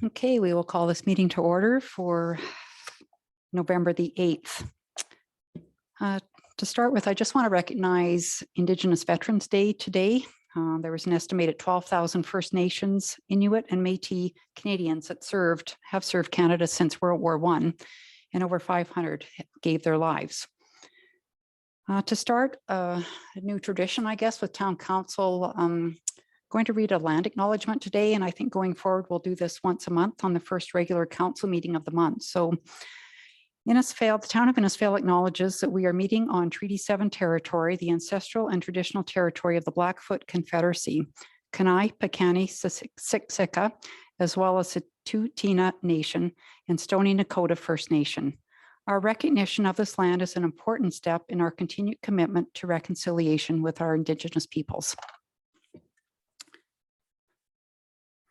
Okay, we will call this meeting to order for November the 8th. To start with, I just want to recognize Indigenous Veterans Day today. There was an estimated 12,000 First Nations, Inuit, and Métis Canadians that have served Canada since World War I, and over 500 gave their lives. To start a new tradition, I guess, with Town Council, going to read a land acknowledgement today, and I think going forward we'll do this once a month on the first regular council meeting of the month. So Innisfail, the town of Innisfail acknowledges that we are meeting on Treaty 7 territory, the ancestral and traditional territory of the Blackfoot Confederacy, Kainai, Piikani, Siksika, as well as the Tsuut'ina Nation and Stoney Nakoda First Nation. Our recognition of this land is an important step in our continued commitment to reconciliation with our Indigenous peoples.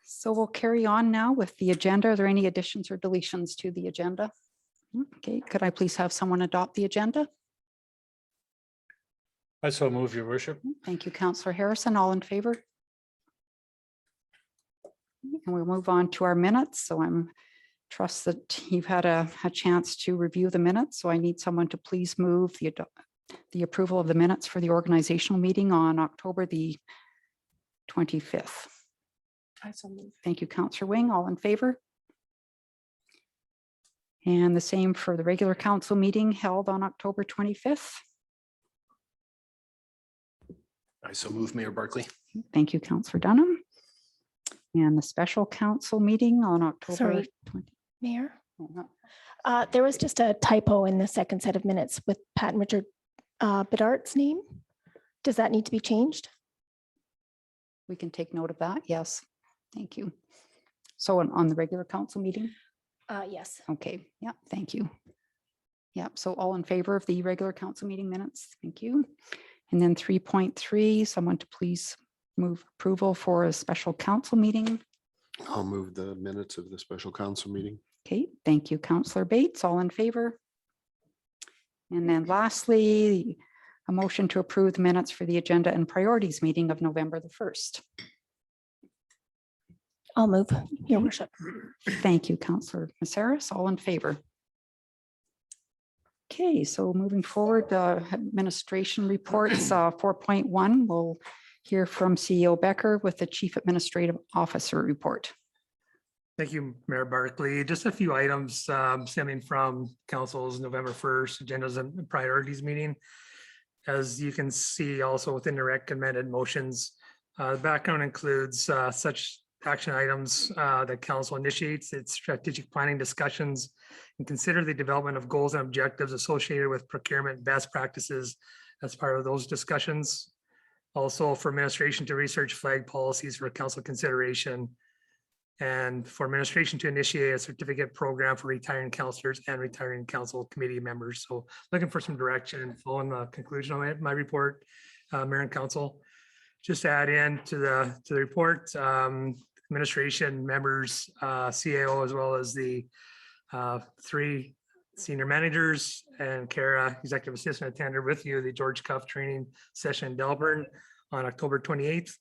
So we'll carry on now with the agenda. Are there any additions or deletions to the agenda? Okay, could I please have someone adopt the agenda? I so move, Your Worship. Thank you, Councillor Harrison. All in favor? And we'll move on to our minutes. So I'm trust that you've had a chance to review the minutes. So I need someone to please move the approval of the minutes for the organizational meeting on October the 25th. I so move. Thank you, Councillor Wing. All in favor? And the same for the regular council meeting held on October 25th. I so move, Mayor Barkley. Thank you, Councillor Dunham. And the special council meeting on October Sorry, 20th. Mayor, Oh, no. there was just a typo in the second set of minutes with Pat and Richard Bedard's name. Does that need to be changed? We can take note of that. Yes. Thank you. So on the regular council meeting? Yes. Okay. Yeah. Thank you. Yeah. So all in favor of the regular council meeting minutes? Thank you. And then 3.3, someone to please move approval for a special council meeting. I'll move the minutes of the special council meeting. Okay. Thank you, Councillor Bates. All in favor? And then lastly, a motion to approve the minutes for the agenda and priorities meeting of November the 1st. I'll move, Your Worship. Thank you, Councillor Maceras. All in favor? Okay, so moving forward, administration reports 4.1, we'll hear from CEO Becker with the Chief Administrative Officer report. Thank you, Mayor Barkley. Just a few items stemming from Council's November 1st agendas and priorities meeting. As you can see also within the recommended motions, the background includes such action items that Council initiates its strategic planning discussions and consider the development of goals and objectives associated with procurement best practices as part of those discussions. Also for administration to research flag policies for Council consideration, and for administration to initiate a certificate program for retiring councillors and retiring council committee members. So looking for some direction following the conclusion of my report, Mayor and Council. Just to add in to the report, administration members, CAO, as well as the 3 senior managers and Kara, executive assistant, attended with you the George Cuff training session in Delburn on October 28th.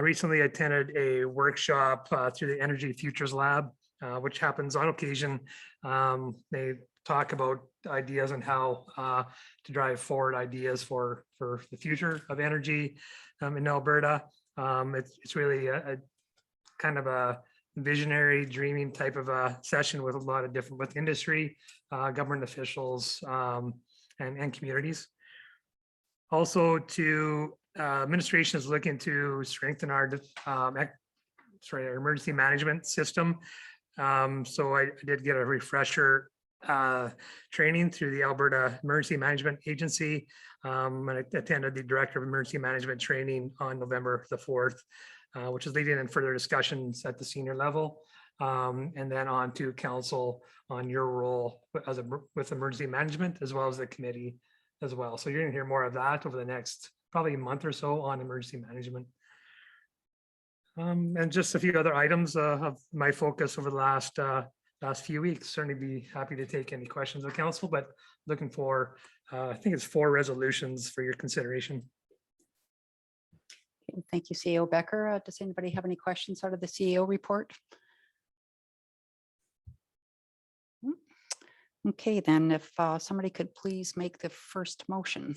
Recently attended a workshop through the Energy Futures Lab, which happens on occasion. They talk about ideas on how to drive forward ideas for the future of energy in Alberta. It's really a kind of a visionary dreaming type of a session with a lot of different with industry, government officials, and communities. Also administration is looking to strengthen our emergency management system. So I did get a refresher training through the Alberta Emergency Management Agency. And I attended the Director of Emergency Management training on November the 4th, which is leading in further discussions at the senior level. And then on to Council on your role with emergency management, as well as the committee as well. So you're going to hear more of that over the next probably a month or so on emergency management. And just a few other items of my focus over the last few weeks. Certainly be happy to take any questions of Council, but looking for, I think it's 4 resolutions for your consideration. Okay, thank you, CEO Becker. Does anybody have any questions out of the CEO report? Okay, then if somebody could please make the first motion.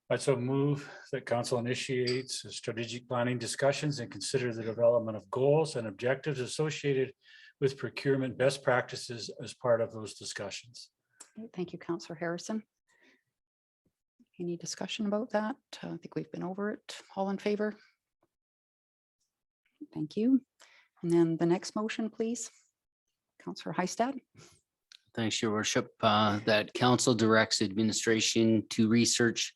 I so move that council initiates strategic planning discussions and consider the development of goals and objectives associated with procurement best practices as part of those discussions. Okay, thank you, Councillor Harrison. Any discussion about that? I think we've been over it. All in favor? Thank you. And then the next motion, please. Councillor Hystad. Thanks, Your Worship. That council directs administration to research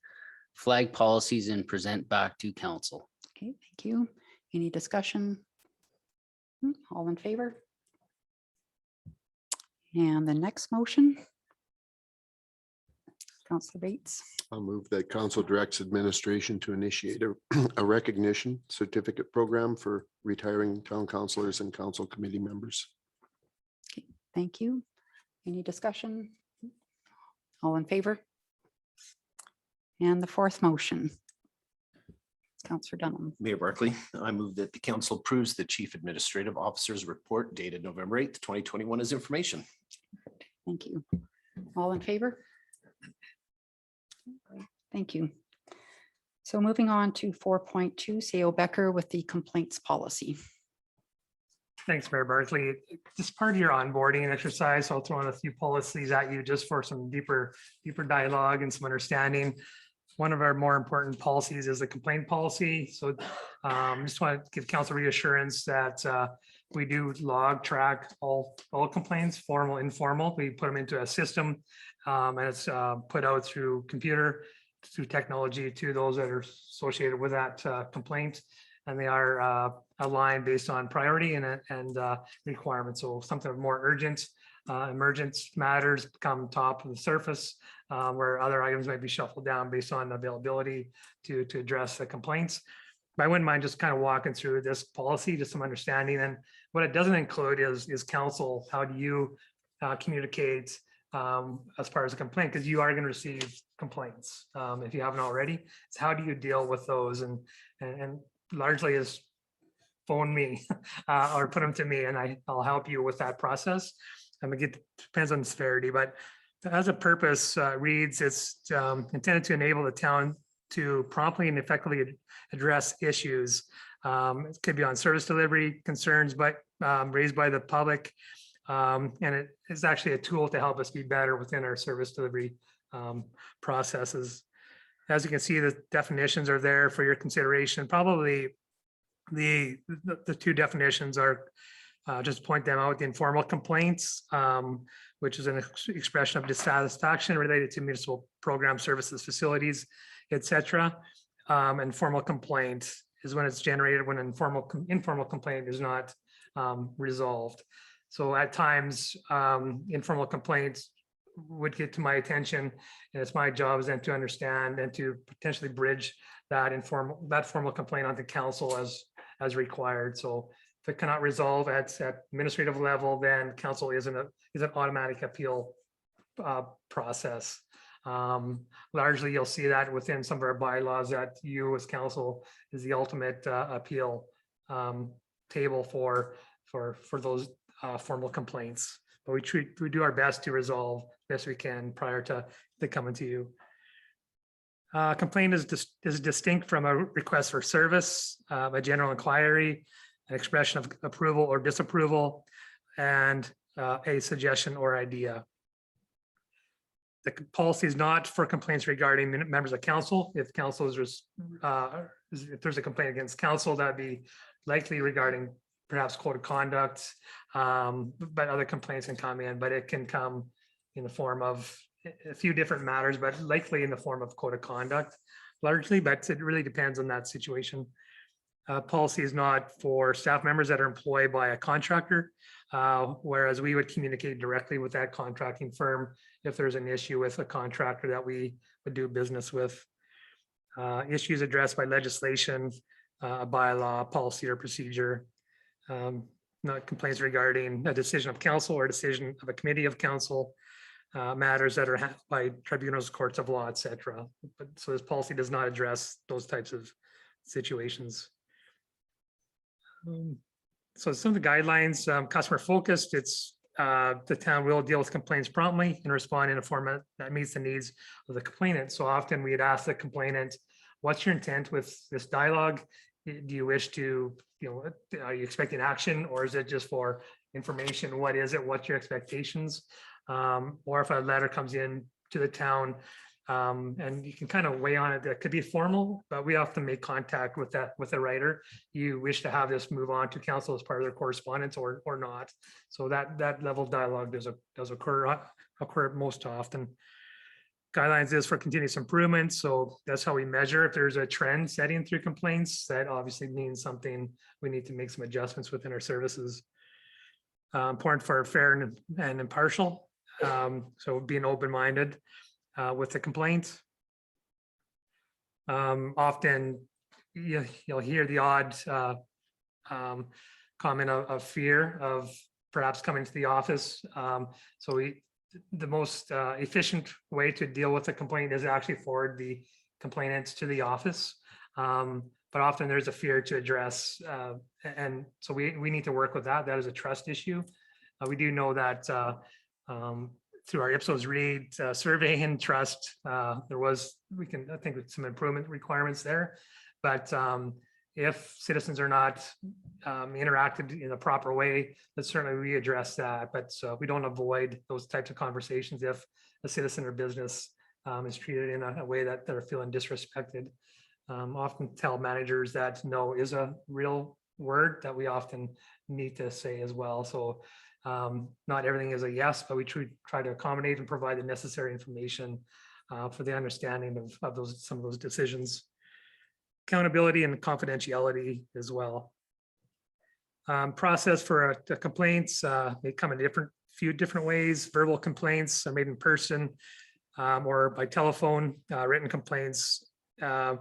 flag policies and present back to council. Okay, thank you. Any discussion? All in favor? And the next motion. Councillor Bates. I'll move that council directs administration to initiate a recognition certificate program for retiring town councillors and council committee members. Okay, thank you. Any discussion? All in favor? And the fourth motion. Councillor Dunham. Mayor Barkley, I move that the council approves the chief administrative officer's report dated November 8th, 2021 as information. Thank you. All in favor? Thank you. So moving on to 4.2, CO Becker with the complaints policy. Thanks, Mayor Barkley. Just part of your onboarding exercise, so I'll throw in a few policies at you just for some deeper dialogue and some understanding. One of our more important policies is the complaint policy. So just want to give council reassurance that we do log track all complaints, formal, informal. We put them into a system and it's put out through computer, through technology to those that are associated with that complaint. And they are aligned based on priority and requirements. So something more urgent, emergent matters come top of the surface, where other items might be shuffled down based on availability to address the complaints. But I wouldn't mind just kind of walking through this policy, just some understanding. And what it doesn't include is counsel. How do you communicate as far as a complaint? Because you are going to receive complaints if you haven't already. It's how do you deal with those? And largely is phone me or put them to me and I'll help you with that process. Depends on the severity, but as a purpose reads, it's intended to enable the town to promptly and effectively address issues. It could be on service delivery concerns, but raised by the public. And it is actually a tool to help us be better within our service delivery processes. As you can see, the definitions are there for your consideration. Probably the two definitions are just point them out: the informal complaints, which is an expression of dissatisfaction related to municipal program services, facilities, etc. And formal complaint is when it's generated when informal complaint is not resolved. So at times, informal complaints would get to my attention, and it's my job then to understand and to potentially bridge that formal complaint onto council as required. So if it cannot resolve at administrative level, then council is an automatic appeal process. Largely, you'll see that within some of our bylaws that you as council is the ultimate appeal table for those formal complaints. But we do our best to resolve best we can prior to coming to you. Complaint is distinct from a request for service, a general inquiry, an expression of approval or disapproval, and a suggestion or idea. The policy is not for complaints regarding members of council. If council is, if there's a complaint against council, that'd be likely regarding perhaps code of conduct, but other complaints can come in, but it can come in the form of a few different matters, but likely in the form of code of conduct largely, but it really depends on that situation. Policy is not for staff members that are employed by a contractor, whereas we would communicate directly with that contracting firm if there's an issue with a contractor that we would do business with. Issues addressed by legislation, a bylaw, policy, or procedure. Not complaints regarding a decision of council or a decision of a committee of council, matters that are handled by tribunals, courts of law, etc. But so this policy does not address those types of situations. So some of the guidelines, customer focused, it's the town will deal with complaints promptly and respond in a format that meets the needs of the complainant. So often we'd ask the complainant, what's your intent with this dialogue? Do you wish to, are you expecting action, or is it just for information? What is it? What's your expectations? Or if a letter comes in to the town, and you can kind of weigh on it, that could be formal, but we often make contact with the writer. You wish to have this move on to council as part of their correspondence or not. So that level of dialogue does occur most often. Guidelines is for continuous improvement. So that's how we measure if there's a trend setting through complaints. That obviously means something, we need to make some adjustments within our services. Important for fair and impartial. So being open-minded with the complaint. Often you'll hear the odd comment of fear of perhaps coming to the office. So the most efficient way to deal with a complaint is actually forward the complainants to the office. But often there's a fear to address. And so we need to work with that. That is a trust issue. We do know that through our Ipsos Reid survey and trust, I think with some improvement requirements there. But if citizens are not interacted in a proper way, then certainly we address that. But we don't avoid those types of conversations if a citizen or business is treated in a way that they're feeling disrespected. Often tell managers that no is a real word that we often need to say as well. So not everything is a yes, but we try to accommodate and provide the necessary information for the understanding of some of those decisions. Accountability and confidentiality as well. Process for complaints may come in few different ways. Verbal complaints are made in person or by telephone. Written complaints can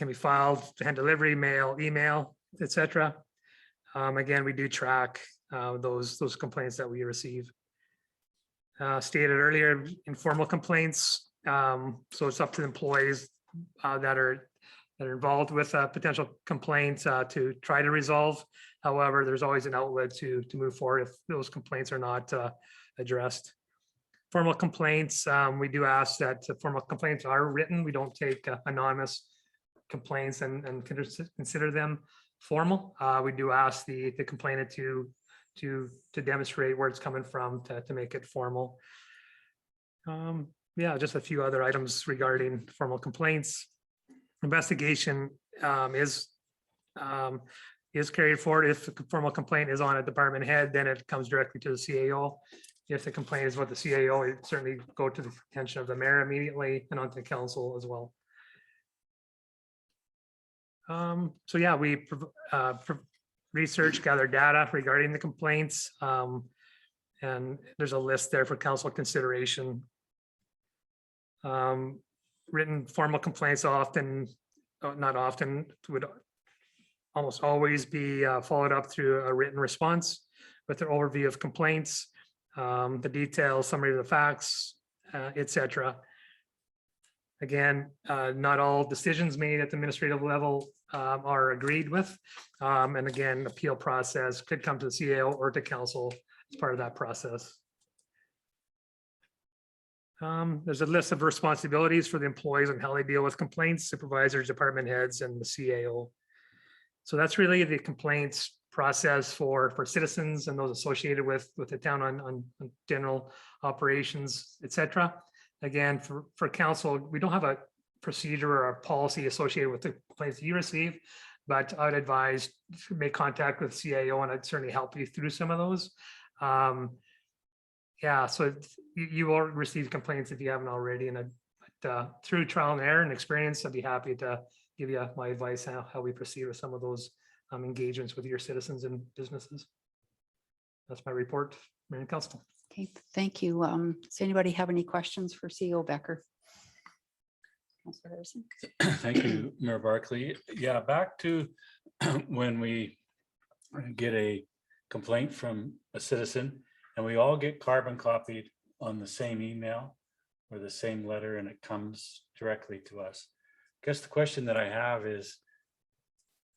be filed hand delivery, mail, email, etc. Again, we do track those complaints that we receive. Stated earlier, informal complaints. So it's up to the employees that are involved with potential complaints to try to resolve. However, there's always an outlet to move forward if those complaints are not addressed. Formal complaints, we do ask that formal complaints are written. We don't take anonymous complaints and consider them formal. We do ask the complainant to demonstrate where it's coming from to make it formal. Yeah, just a few other items regarding formal complaints. Investigation is carried forward. If the formal complaint is on a department head, then it comes directly to the CAO. If the complaint is with the CAO, it certainly go to the attention of the mayor immediately and onto council as well. So yeah, we research, gather data regarding the complaints, and there's a list there for council consideration. Written formal complaints not often, would almost always be followed up through a written response with an overview of complaints, the details, summary of the facts, etc. Again, not all decisions made at the administrative level are agreed with. And again, appeal process could come to the CAO or to council as part of that process. There's a list of responsibilities for the employees and how they deal with complaints, supervisors, department heads, and the CAO. So that's really the complaints process for citizens and those associated with the town on general operations, etc. Again, for council, we don't have a procedure or a policy associated with the complaints you receive, but I'd advise to make contact with CAO, and I'd certainly help you through some of those. Yeah, so you will receive complaints if you haven't already, and through trial and error and experience, I'd be happy to give you my advice on how we proceed with some of those engagements with your citizens and businesses. That's my report, Mayor and Council. Okay, thank you. Does anybody have any questions for CEO Becker? Councilor Harrison. Thank you, Mayor Barkley. Yeah, back to when we get a complaint from a citizen and we all get carbon copied on the same email or the same letter, and it comes directly to us. I guess the question that I have is,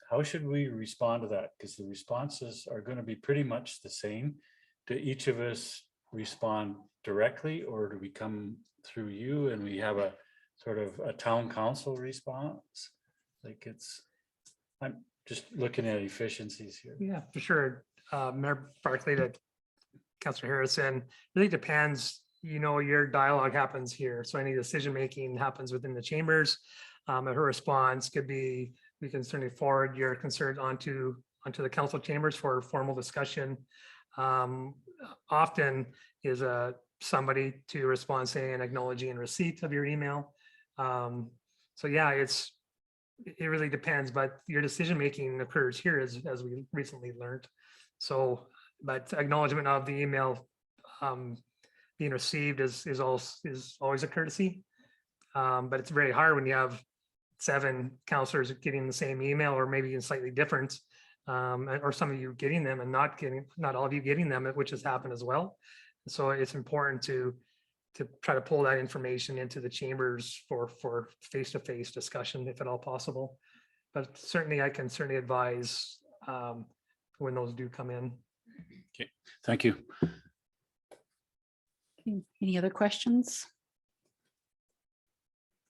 how should we respond to that? Because the responses are going to be pretty much the same, do each of us respond directly, or do we come through you and we have a sort of a town council response? Like I'm just looking at efficiencies here. Yeah, for sure. Mayor Barkley to Councillor Harrison, really depends, your dialogue happens here. So any decision-making happens within the chambers. And her response could be, we can certainly forward your concerns onto the council chambers for formal discussion. Often is somebody to respond saying acknowledging receipt of your email. So yeah, it really depends, but your decision-making occurs here as we recently learned. So, but acknowledgement of the email being received is always a courtesy. But it's very hard when you have 7 counselors getting the same email, or maybe in slightly different, or some of you getting them and not all of you getting them, which has happened as well. So it's important to try to pull that information into the chambers for face-to-face discussion, if at all possible. But certainly I can advise when those do come in. Okay, thank you. Okay, any other questions?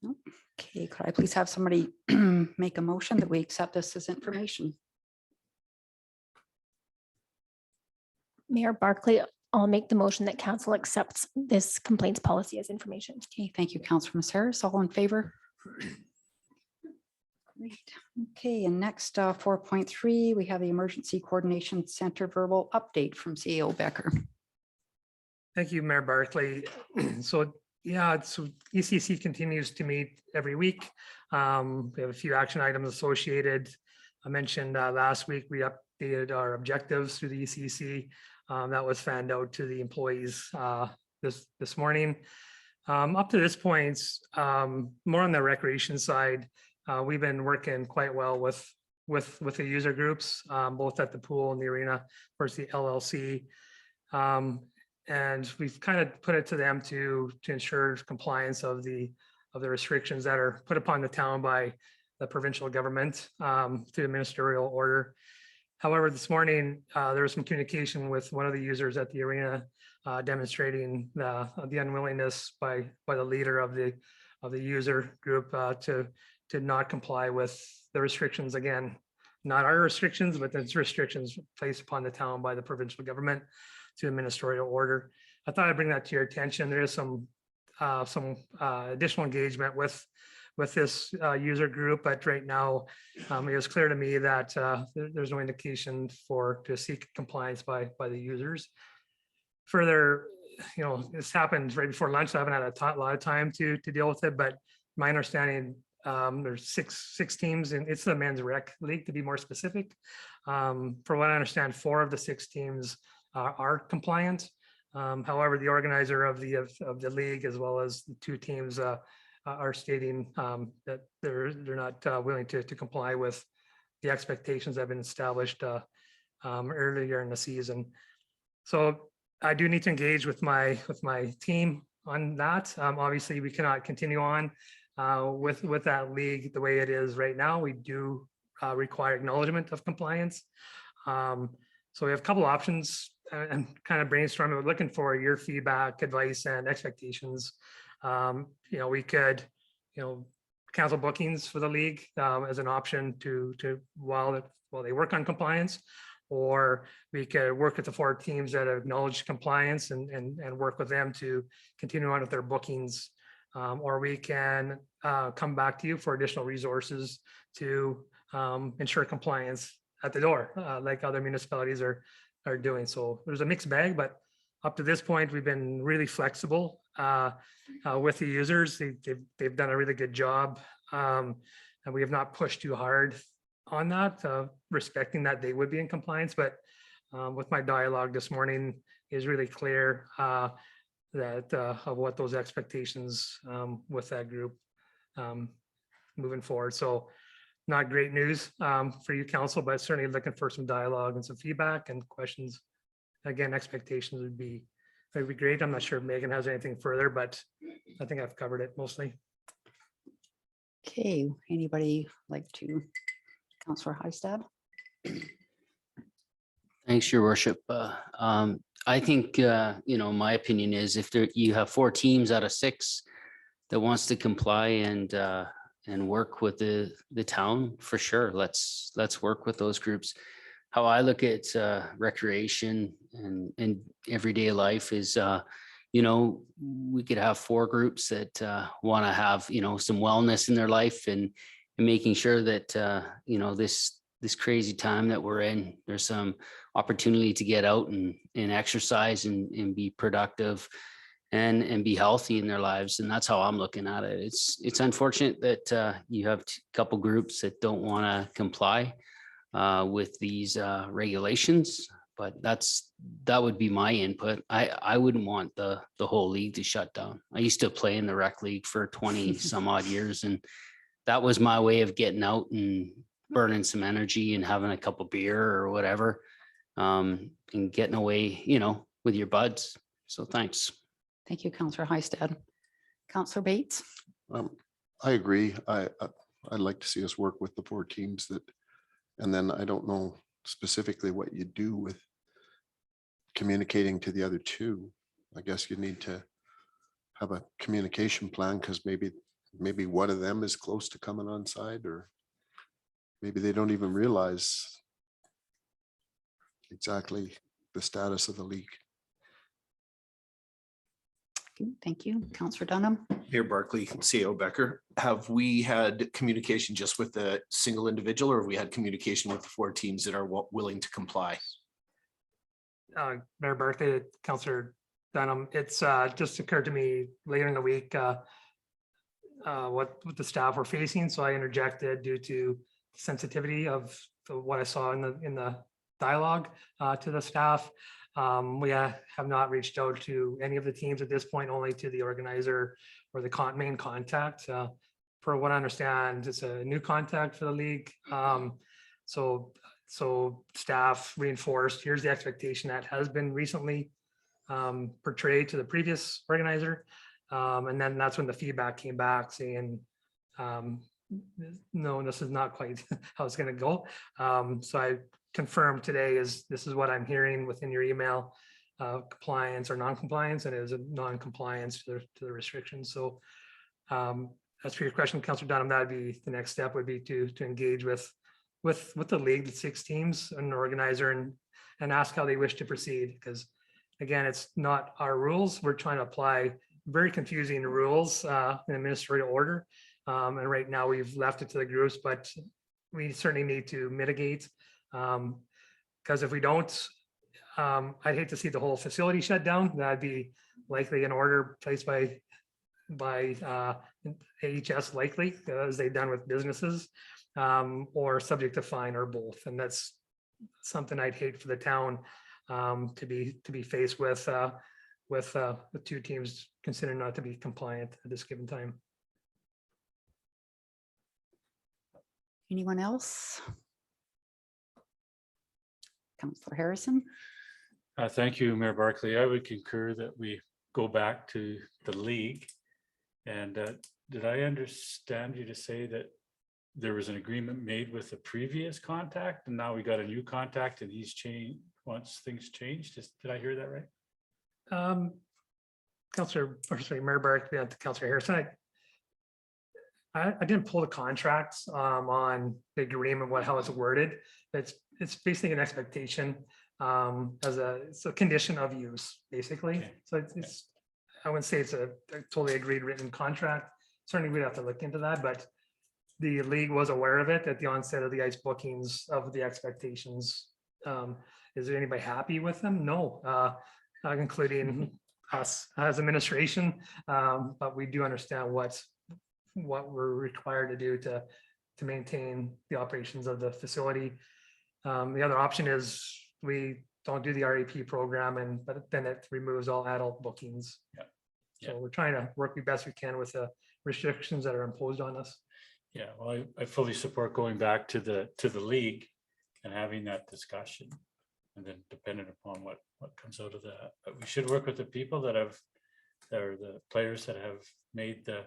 No? Okay, could I please have somebody make a motion that we accept this as information? Mayor Barkley, I'll make the motion that council accepts this complaints policy as information. Okay, thank you, Councilor Harris. All in favor? Great. Okay, and next 4.3, we have the Emergency Coordination Center verbal update from CEO Becker. Thank you, Mayor Barkley. So yeah, so ECC continues to meet every week. We have a few action items associated. I mentioned last week we updated our objectives through the ECC. That was fanned out to the employees this morning. Up to this point, more on the recreation side, we've been working quite well with the user groups, both at the pool and the arena, versus the LLC. And we've kind of put it to them to ensure compliance of the restrictions that are put upon the town by the provincial government through ministerial order. However, this morning, there was some communication with one of the users at the arena demonstrating the unwillingness by the leader of the user group to not comply with the restrictions. Again, not our restrictions, but the restrictions placed upon the town by the provincial government to a ministerial order. I thought I'd bring that to your attention. There is some additional engagement with this user group, but right now it was clear to me that there's no indication to seek compliance by the users. Further, this happened right before lunch. So I haven't had a lot of time to deal with it, but my understanding, there's six teams, and it's the men's rec league to be more specific. For what I understand, 4 of the 6 teams are compliant. However, the organizer of the league, as well as the 2 teams, are stating that they're not willing to comply with the expectations that have been established earlier in the season. So I do need to engage with my team on that. Obviously, we cannot continue on with that league the way it is right now. We do require acknowledgement of compliance. So we have a couple options and kind of brainstorming. We're looking for your feedback, advice, and expectations. We could, cancel bookings for the league as an option to while they work on compliance, or we could work with the 4 teams that acknowledge compliance and work with them to continue on with their bookings. Or we can come back to you for additional resources to ensure compliance at the door, like other municipalities are doing. So there's a mixed bag, but up to this point, we've been really flexible with the users. They've done a really good job, and we have not pushed too hard on that, respecting that they would be in compliance. But with my dialogue this morning is really clear that of what those expectations with that group moving forward. So not great news for you, council, but certainly looking for some dialogue and some feedback and questions. Again, expectations would be great. I'm not sure if Megan has anything further, but I think I've covered it mostly. Okay, anybody like to, Councillor Hystad? Thanks, your worship. I think, my opinion is if you have 4 teams out of 6 that wants to comply and work with the town, for sure, let's work with those groups. How I look at recreation and everyday life is, we could have 4 groups that want to have, some wellness in their life and making sure that, this crazy time that we're in, there's some opportunity to get out and exercise and be productive and be healthy in their lives. And that's how I'm looking at it. It's unfortunate that you have a couple groups that don't want to comply with these regulations, but that would be my input. I wouldn't want the whole league to shut down. I used to play in the rec league for 20 some odd years, and that was my way of getting out and burning some energy and having a couple beer or whatever, and getting away, with your buds. So thanks. Thank you, Councillor Hystad. Councillor Bates? I agree. I'd like to see us work with the 4 teams that, and then I don't know specifically what you do with communicating to the other 2. I guess you need to have a communication plan, because maybe one of them is close to coming on side, or maybe they don't even realize exactly the status of the league. Thank you. Councillor Dunham? Mayor Barkley, CEO Becker, have we had communication just with the single individual, or have we had communication with the 4 teams that are willing to comply? Mayor Barkley, Councillor Dunham, it's just occurred to me later in the week what the staff were facing. So I interjected due to sensitivity of what I saw in the dialogue to the staff. We have not reached out to any of the teams at this point, only to the organizer or the main contact. For what I understand, it's a new contact for the league. So staff reinforced, here's the expectation that has been recently portrayed to the previous organizer. And then that's when the feedback came back saying, no, this is not quite how it's going to go. So I confirmed today this is what I'm hearing within your email, compliance or non-compliance, and it is a non-compliance to the restrictions. So as for your question, Councillor Dunham, that would be the next step, would be to engage with the league, the 6 teams, and the organizer, and ask how they wish to proceed. Because again, it's not our rules. We're trying to apply very confusing rules in administrative order. And right now we've left it to the groups, but we certainly need to mitigate. Because if we don't, I'd hate to see the whole facility shut down. That'd be likely an order placed by AHS, likely, as they've done with businesses, or subject to fine, or both. And that's something I'd hate for the town to be faced with 2 teams considered not to be compliant at this given time. Anyone else? Councillor Harrison? Thank you, Mayor Barkley. I would concur that we go back to the league. And did I understand you to say that there was an agreement made with the previous contact, and now we got a new contact, and he's changed once things changed? Did I hear that right? Mayor Barkley, Councillor Harrison, I didn't pull the contracts on the agreement, how it's worded. It's basically an expectation it's a condition of use, basically. Okay. So I wouldn't say it's a totally agreed written contract. Certainly we'd have to look into that, but the league was aware of it at the onset of the ice bookings of the expectations. Is there anybody happy with them? No, including us as administration, but we do understand what we're required to do to maintain the operations of the facility. The other option is we don't do the RAP program, but then it removes all adult bookings. Yeah. So we're trying to work the best we can with the restrictions that are imposed on us. Yeah, well, I fully support going back to the league and having that discussion, and then dependent upon what comes out of that. But we should work with the people that are the players that have made the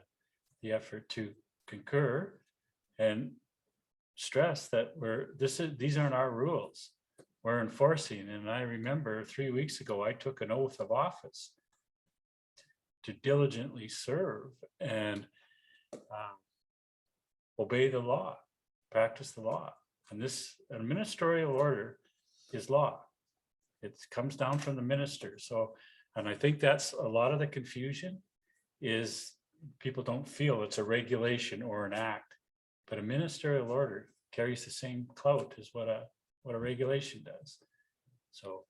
effort to concur, and stress that these aren't our rules. we're enforcing. And I remember 3 weeks ago, I took an oath of office to diligently serve and obey the law, practice the law. And this a ministerial order is law. It comes down from the minister. So, and I think that's a lot of the confusion is people don't feel it's a regulation or an act, but a ministerial order carries the same clout as what a regulation does. So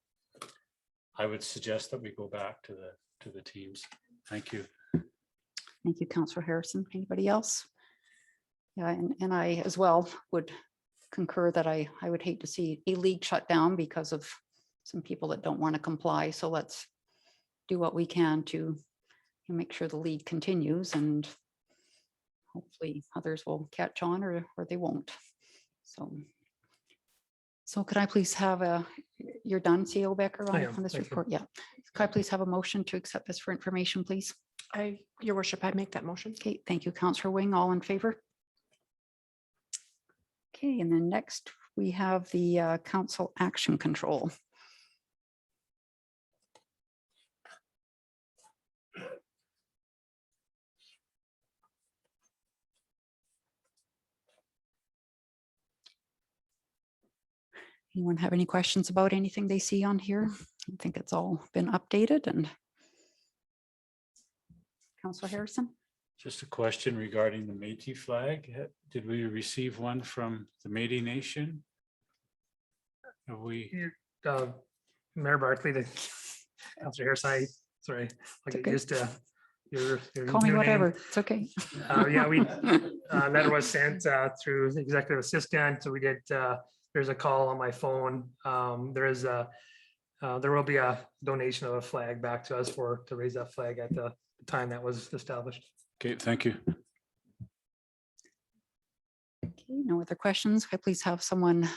I would suggest that we go back to the teams. Thank you. Thank you, Councillor Harrison. Anybody else? Yeah, and I as well would concur that I would hate to see a league shut down because of some people that don't want to comply. So let's do what we can to make sure the league continues, and hopefully others will catch on or they won't. So could I please have you're done, CEO Becker, I am, on this thank you. report? Yeah. Could I please have a motion to accept this for information, please? Your worship, I make that motion. Okay, thank you, Councillor Wing. All in favor? Okay, and then next we have the council action control. Anyone have any questions about anything they see on here? I think it's all been updated. And Councillor Harrison? Just a question regarding the Métis flag. Did we receive one from the Métis Nation? Have we? Mayor Barkley, the Councillor Harrison, sorry, I'll get okay. used to your Call me new name. whatever. It's okay. Yeah, letter was sent through the executive assistant. So we did, there's a call on my phone. There will be a donation of a flag back to us to raise that flag at the time that was established. Okay, thank you. Okay, no other questions. Could I please have someone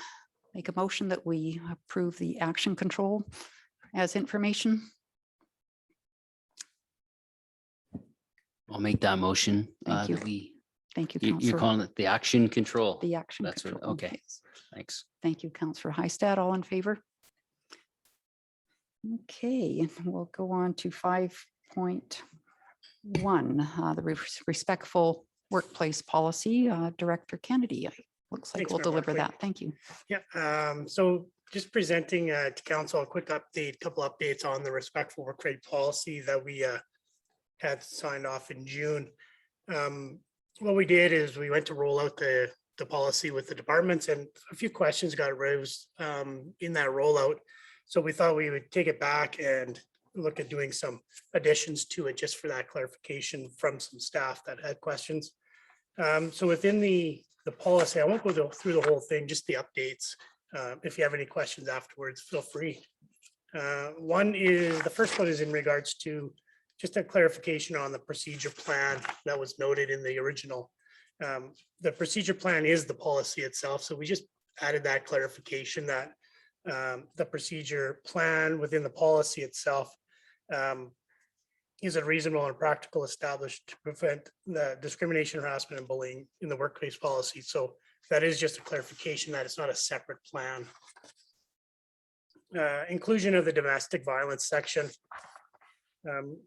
make a motion that we approve the action control as information? I'll make that motion. Thank you. that we- Thank you, You're Councillor. calling it the action control. The action That's what- control. okay. Yes. Thanks. Thank you, Councillor Hystad. All in favor? Okay, and we'll go on to 5.1, the respectful workplace policy. Director Kennedy, looks like Thanks, we'll Mayor deliver Barkley. that. Thank you. Yeah, so just presenting to council a quick update, couple updates on the respectful work rate policy that we had signed off in June. What we did is we went to roll out the policy with the departments, and a few questions got raised in that rollout. So we thought we would take it back and look at doing some additions to it just for that clarification from some staff that had questions. So within the policy, I won't go through the whole thing, just the updates. If you have any questions afterwards, feel free. The first one is in regards to just a clarification on the procedure plan that was noted in the original. The procedure plan is the policy itself, so we just added that clarification that the procedure plan within the policy itself is a reasonable and practical established to prevent the discrimination, harassment, and bullying in the workplace policy. So that is just a clarification that it's not a separate plan. Inclusion of the domestic violence section.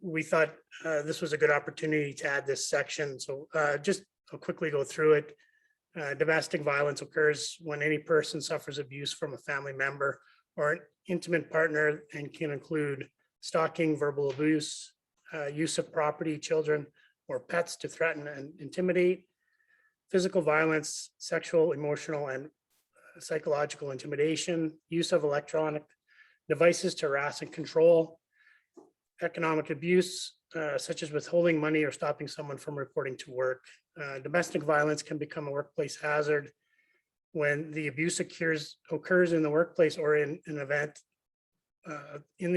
We thought this was a good opportunity to add this section. So just I'll quickly go through it. Domestic violence occurs when any person suffers abuse from a family member or an intimate partner and can include stalking, verbal abuse, use of property, children, or pets to threaten and intimidate, physical violence, sexual, emotional, and psychological intimidation, use of electronic devices to harass and control, economic abuse, such as withholding money or stopping someone from reporting to work. Domestic violence can become a workplace hazard when the abuse occurs in the workplace or in the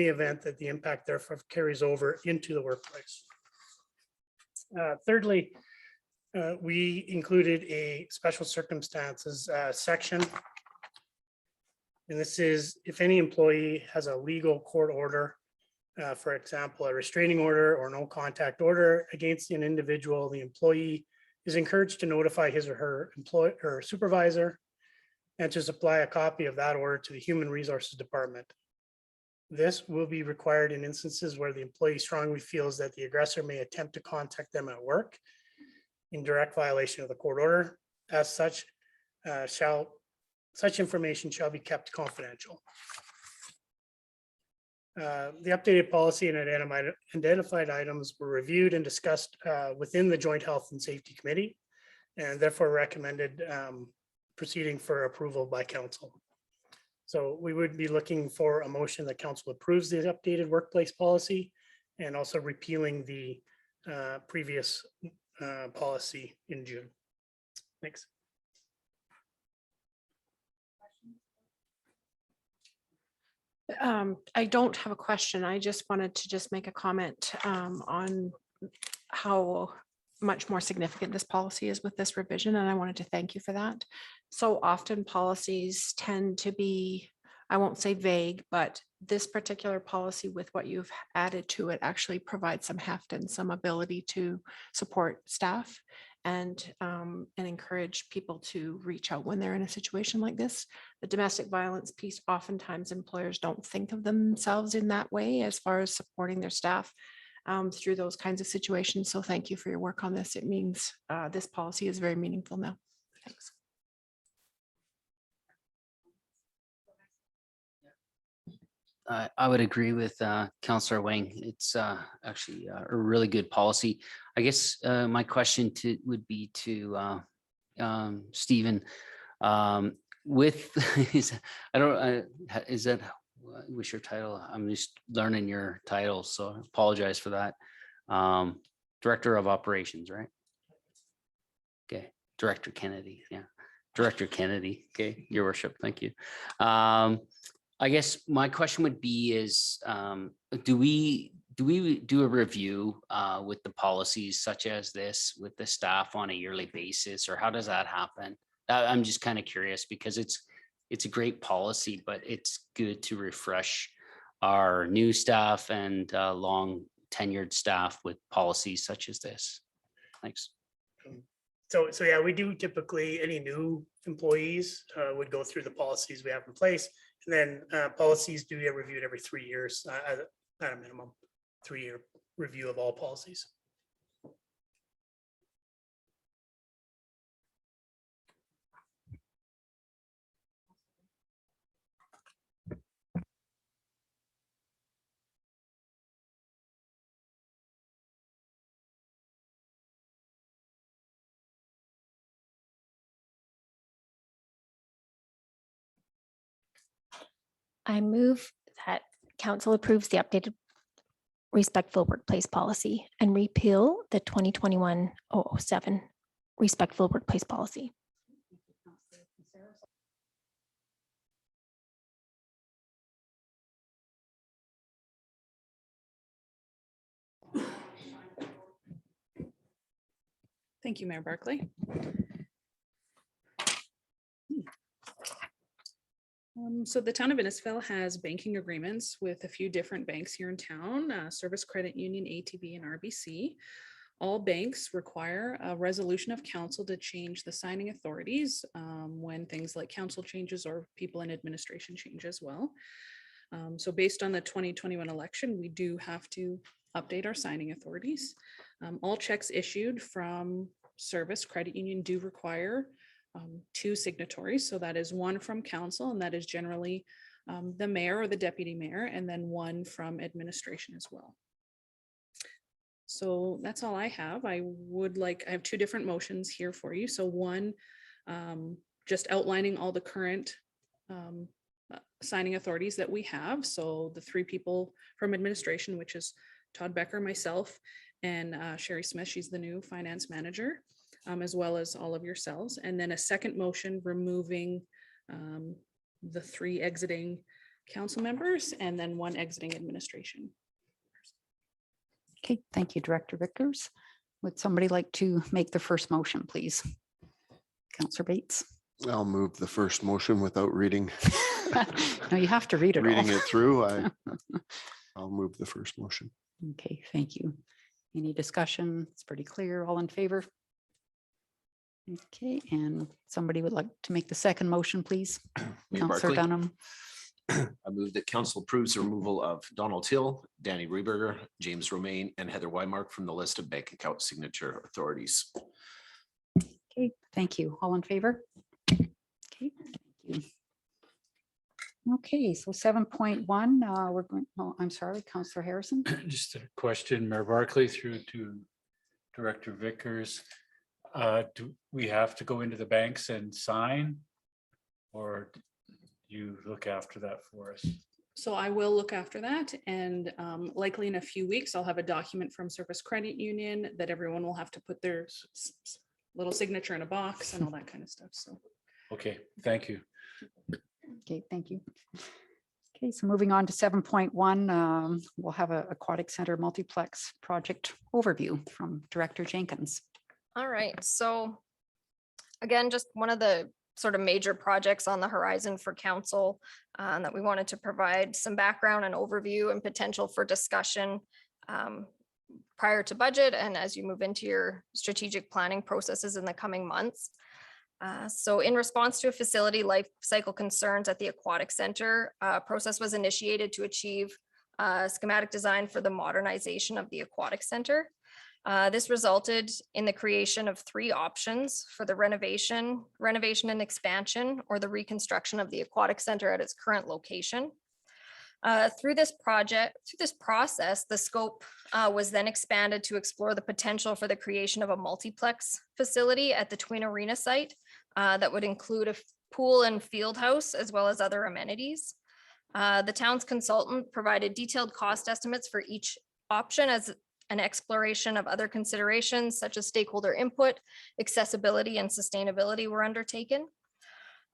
event that the impact therefore carries over into the workplace. Thirdly, we included a special circumstances section. And this is if any employee has a legal court order, for example, a restraining order or no contact order against an individual, the employee is encouraged to notify his or her supervisor, and to supply a copy of that order to the Human Resources Department. This will be required in instances where the employee strongly feels that the aggressor may attempt to contact them at work in direct violation of the court order. As such, such information shall be kept confidential. The updated policy and identified items were reviewed and discussed within the Joint Health and Safety Committee, and therefore recommended proceeding for approval by council. So we would be looking for a motion that council approves the updated workplace policy and also repealing the previous policy in June. Thanks. I don't have a question. I just wanted to just make a comment on how much more significant this policy is with this revision, and I wanted to thank you for that. So often policies tend to be, I won't say vague, but this particular policy with what you've added to it actually provides some heft and some ability to support staff and encourage people to reach out when they're in a situation like this. The domestic violence piece, oftentimes employers don't think of themselves in that way as far as supporting their staff through those kinds of situations. So thank you for your work on this. It means this policy is very meaningful now. Thanks. I would agree with Councillor Wang. It's actually a really good policy. I guess my question would be to Stephen. Is that what's your title? I'm just learning your title, so I apologize for that. Director of Operations, right? Okay, Director Kennedy. Yeah, Director Kennedy. Okay, Your Worship. Thank you. I guess my question would be is, do we do a review with the policies such as this with the staff on a yearly basis, or how does that happen? I'm just kind of curious because it's a great policy, but it's good to refresh our new staff and long tenured staff with policies such as this. Thanks. So yeah, we do typically, any new employees would go through the policies we have in place. And then policies do get reviewed every 3 years at a minimum, 3-year review of all policies. I move that council approves the updated respectful workplace policy and repeal the 2021-007 respectful workplace policy. Thank you, Mayor Barkley. So the town of Innisfail has banking agreements with a few different banks here in town, Service Credit Union, ATB, and RBC. All banks require a resolution of council to change the signing authorities when things like council changes or people in administration change as well. So based on the 2021 election, we do have to update our signing authorities. All checks issued from Service Credit Union do require 2 signatories. So that is one from council, and that is generally the mayor or the deputy mayor, and then one from administration as well. So that's all I have. I have 2 different motions here for you. So one, just outlining all the current signing authorities that we have. So the 3 people from administration, which is Todd Becker, myself, and Sherry Smith, she's the new finance manager, as well as all of yourselves. And then a second motion removing the 3 exiting council members and then 1 exiting administration. Okay, thank you, Director Vickers. Would somebody like to make the first motion, please? Councillor Bates. I'll move the first motion without reading No, you have to read it all. reading it through. I'll move the first motion. Okay, thank you. Any discussion? It's pretty clear. All in favor? Okay, and somebody would like to make the second motion, please. Mayor Councillor Barclay, Dunham. I move that council approves the removal of Donald Hill, Danny Reberger, James Romaine, and Heather Weimark from the list of bank account signature authorities. Okay, thank you. All in favor? Okay, thank you. Okay, so 7.1, we're going, oh, I'm sorry, Councillor Harrison. Just a question, Mayor Barclay through to Director Vickers. Do we have to go into the banks and sign? Or do you look after that for us? So I will look after that, and likely in a few weeks, I'll have a document from Service Credit Union that everyone will have to put their little signature in a box and all that kind of stuff. So. Okay, thank you. Okay, thank you. Okay, so moving on to 7.1, we'll have a Aquatic Center multiplex project overview from Director Jenkins. All right, so again, just one of the sort of major projects on the horizon for council that we wanted to provide some background and overview and potential for discussion prior to budget and as you move into your strategic planning processes in the coming months. So in response to a facility life cycle concerns at the Aquatic Center, process was initiated to achieve schematic design for the modernization of the Aquatic Center. This resulted in the creation of 3 options for the renovation and expansion, or the reconstruction of the Aquatic Center at its current location. Through this process, the scope was then expanded to explore the potential for the creation of a multiplex facility at the Twin Arena site that would include a pool and field house, as well as other amenities. The town's consultant provided detailed cost estimates for each option as an exploration of other considerations such as stakeholder input, accessibility, and sustainability were undertaken.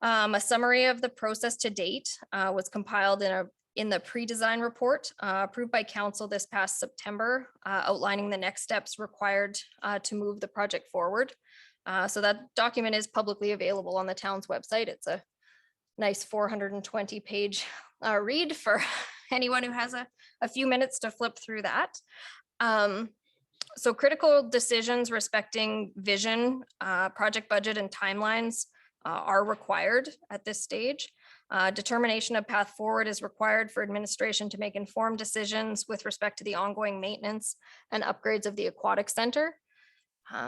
A summary of the process to date was compiled in the pre-design report approved by council this past September, outlining the next steps required to move the project forward. So that document is publicly available on the town's website. It's a nice 420-page read for anyone who has a few minutes to flip through that. So critical decisions respecting vision, project budget, and timelines are required at this stage. Determination of path forward is required for administration to make informed decisions with respect to the ongoing maintenance and upgrades of the Aquatic Center.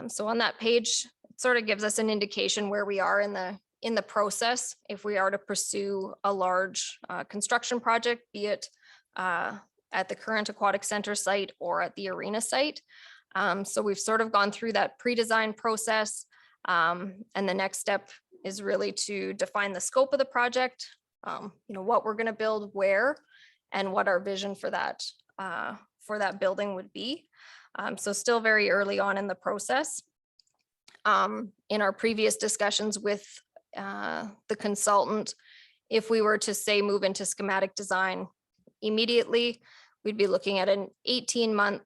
So on that page, it sort of gives us an indication where we are in the process if we are to pursue a large construction project, be it at the current Aquatic Center site or at the arena site. So we've sort of gone through that pre-design process, and the next step is really to define the scope of the project, what we're going to build where, and what our vision for that building would be. So still very early on in the process. In our previous discussions with the consultant, if we were to say move into schematic design immediately, we'd be looking at an 18-month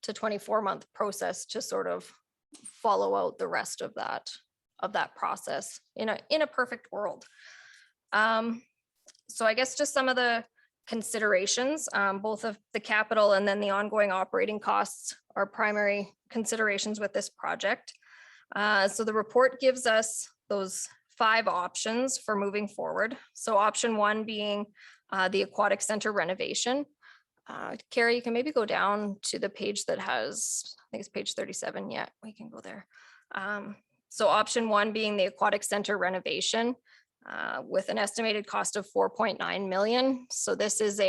to 24-month process to sort of follow out the rest of that process in a perfect world. So I guess just some of the considerations, both of the capital and then the ongoing operating costs are primary considerations with this project. So the report gives us those 5 options for moving forward. So option 1 being the Aquatic Center renovation. Carrie, you can maybe go down to the page that has, I think it's page 37. Yeah, we can go there. So option 1 being the Aquatic Center renovation with an estimated cost of 4.9 million. So this is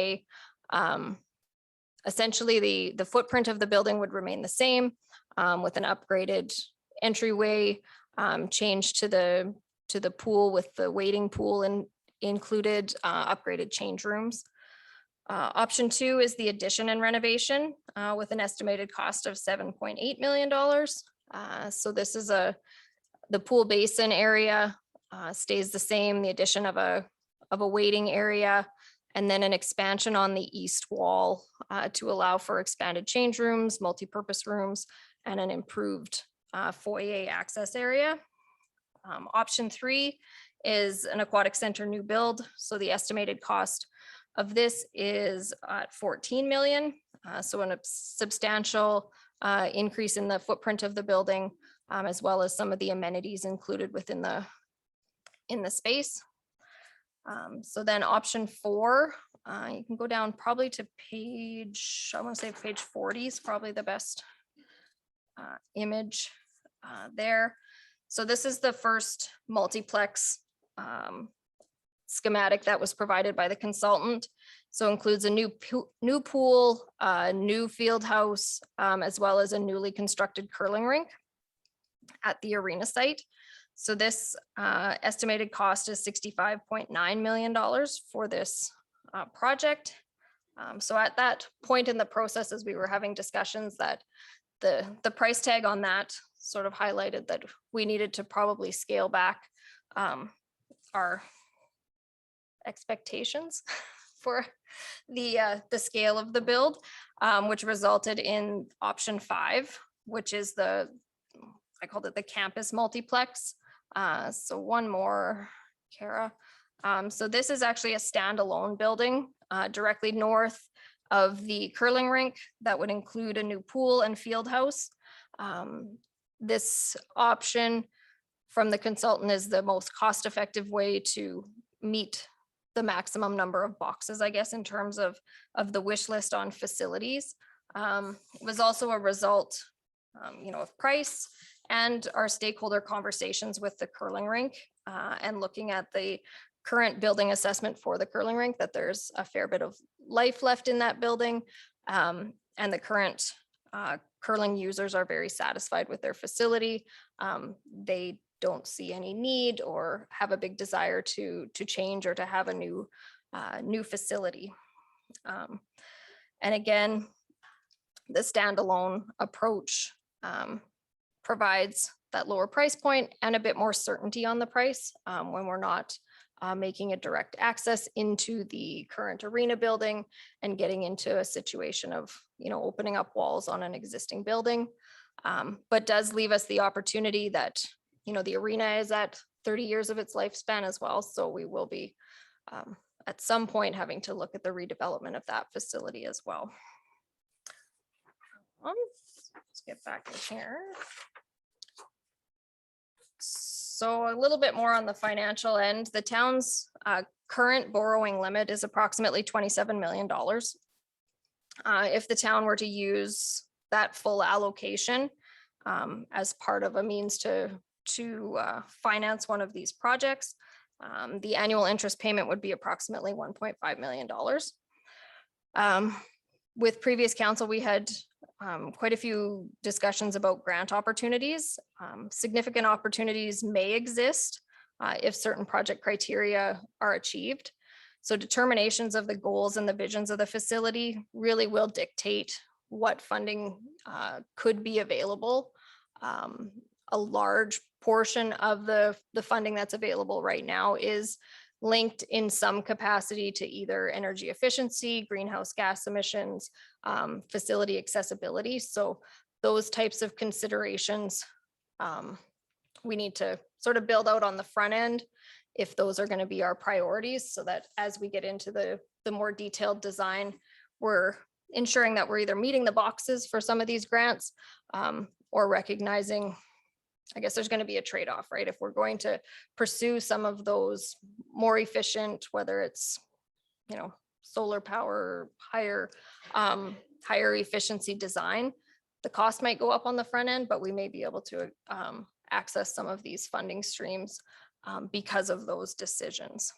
essentially the footprint of the building would remain the same with an upgraded entryway, change to the pool with the waiting pool and included, upgraded change rooms. Option 2 is the addition and renovation with an estimated cost of $7.8 million. So this is the pool basin area stays the same, the addition of a waiting area, and then an expansion on the east wall to allow for expanded change rooms, multi-purpose rooms, and an improved foyer access area. Option 3 is an Aquatic Center new build. So the estimated cost of this is at 14 million. So a substantial increase in the footprint of the building as well as some of the amenities included within in the space. So then option 4, you can go down probably to page, I want to say page 40 is probably the best image there. So this is the first multiplex schematic that was provided by the consultant. So includes a new pool, new field house, as well as a newly constructed curling rink at the arena site. So this estimated cost is $65.9 million for this project. So at that point in the process, as we were having discussions, that the price tag on that sort of highlighted that we needed to probably scale back our expectations for the scale of the build, which resulted in option 5, which is I called it the campus multiplex. So one more, Kara. So this is actually a standalone building directly north of the curling rink that would include a new pool and field house. This option from the consultant is the most cost-effective way to meet the maximum number of boxes, I guess, in terms of the wish list on facilities. It was also a result, of price and our stakeholder conversations with the curling rink and looking at the current building assessment for the curling rink, that there's a fair bit of life left in that building. And the current curling users are very satisfied with their facility. They don't see any need or have a big desire to change or to have a new facility. And again, the standalone approach provides that lower price point and a bit more certainty on the price when we're not making a direct access into the current arena building and getting into a situation of, opening up walls on an existing building. But does leave us the opportunity that, the arena is at 30 years of its lifespan as well. So we will be at some point having to look at the redevelopment of that facility as well. Let's get back in here. So a little bit more on the financial end, the town's current borrowing limit is approximately $27 million. If the town were to use that full allocation as part of a means to finance one of these projects, the annual interest payment would be approximately $1.5 million. With previous council, we had quite a few discussions about grant opportunities. Significant opportunities may exist if certain project criteria are achieved. So determinations of the goals and the visions of the facility really will dictate what funding could be available. A large portion of the funding that's available right now is linked in some capacity to either energy efficiency, greenhouse gas emissions, facility accessibility. So those types of considerations we need to sort of build out on the front end if those are going to be our priorities, so that as we get into the more detailed design, we're ensuring that we're either meeting the boxes for some of these grants or recognizing, I guess there's going to be a trade-off, right? If we're going to pursue some of those more efficient, whether it's, solar power, higher efficiency design, the cost might go up on the front end, but we may be able to access some of these funding streams because of those decisions.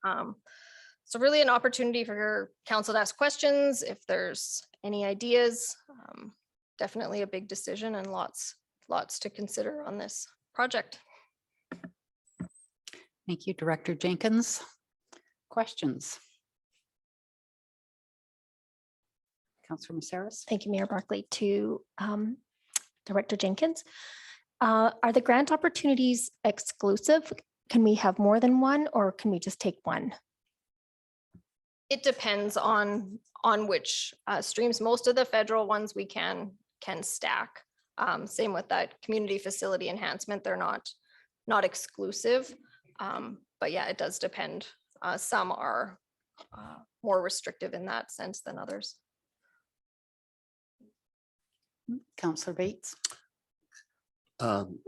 So really an opportunity for council to ask questions if there's any ideas. Definitely a big decision and lots to consider on this project. Thank you, Director Jenkins. Questions? Councilor Maceras? Thank you, Mayor Barkley. To Director Jenkins, are the grant opportunities exclusive? Can we have more than one, or can we just take one? It depends on which streams. Most of the federal ones we can stack. Same with that community facility enhancement. They're not exclusive, but yeah, it does depend. Some are more restrictive in that sense than others. Councilor Bates?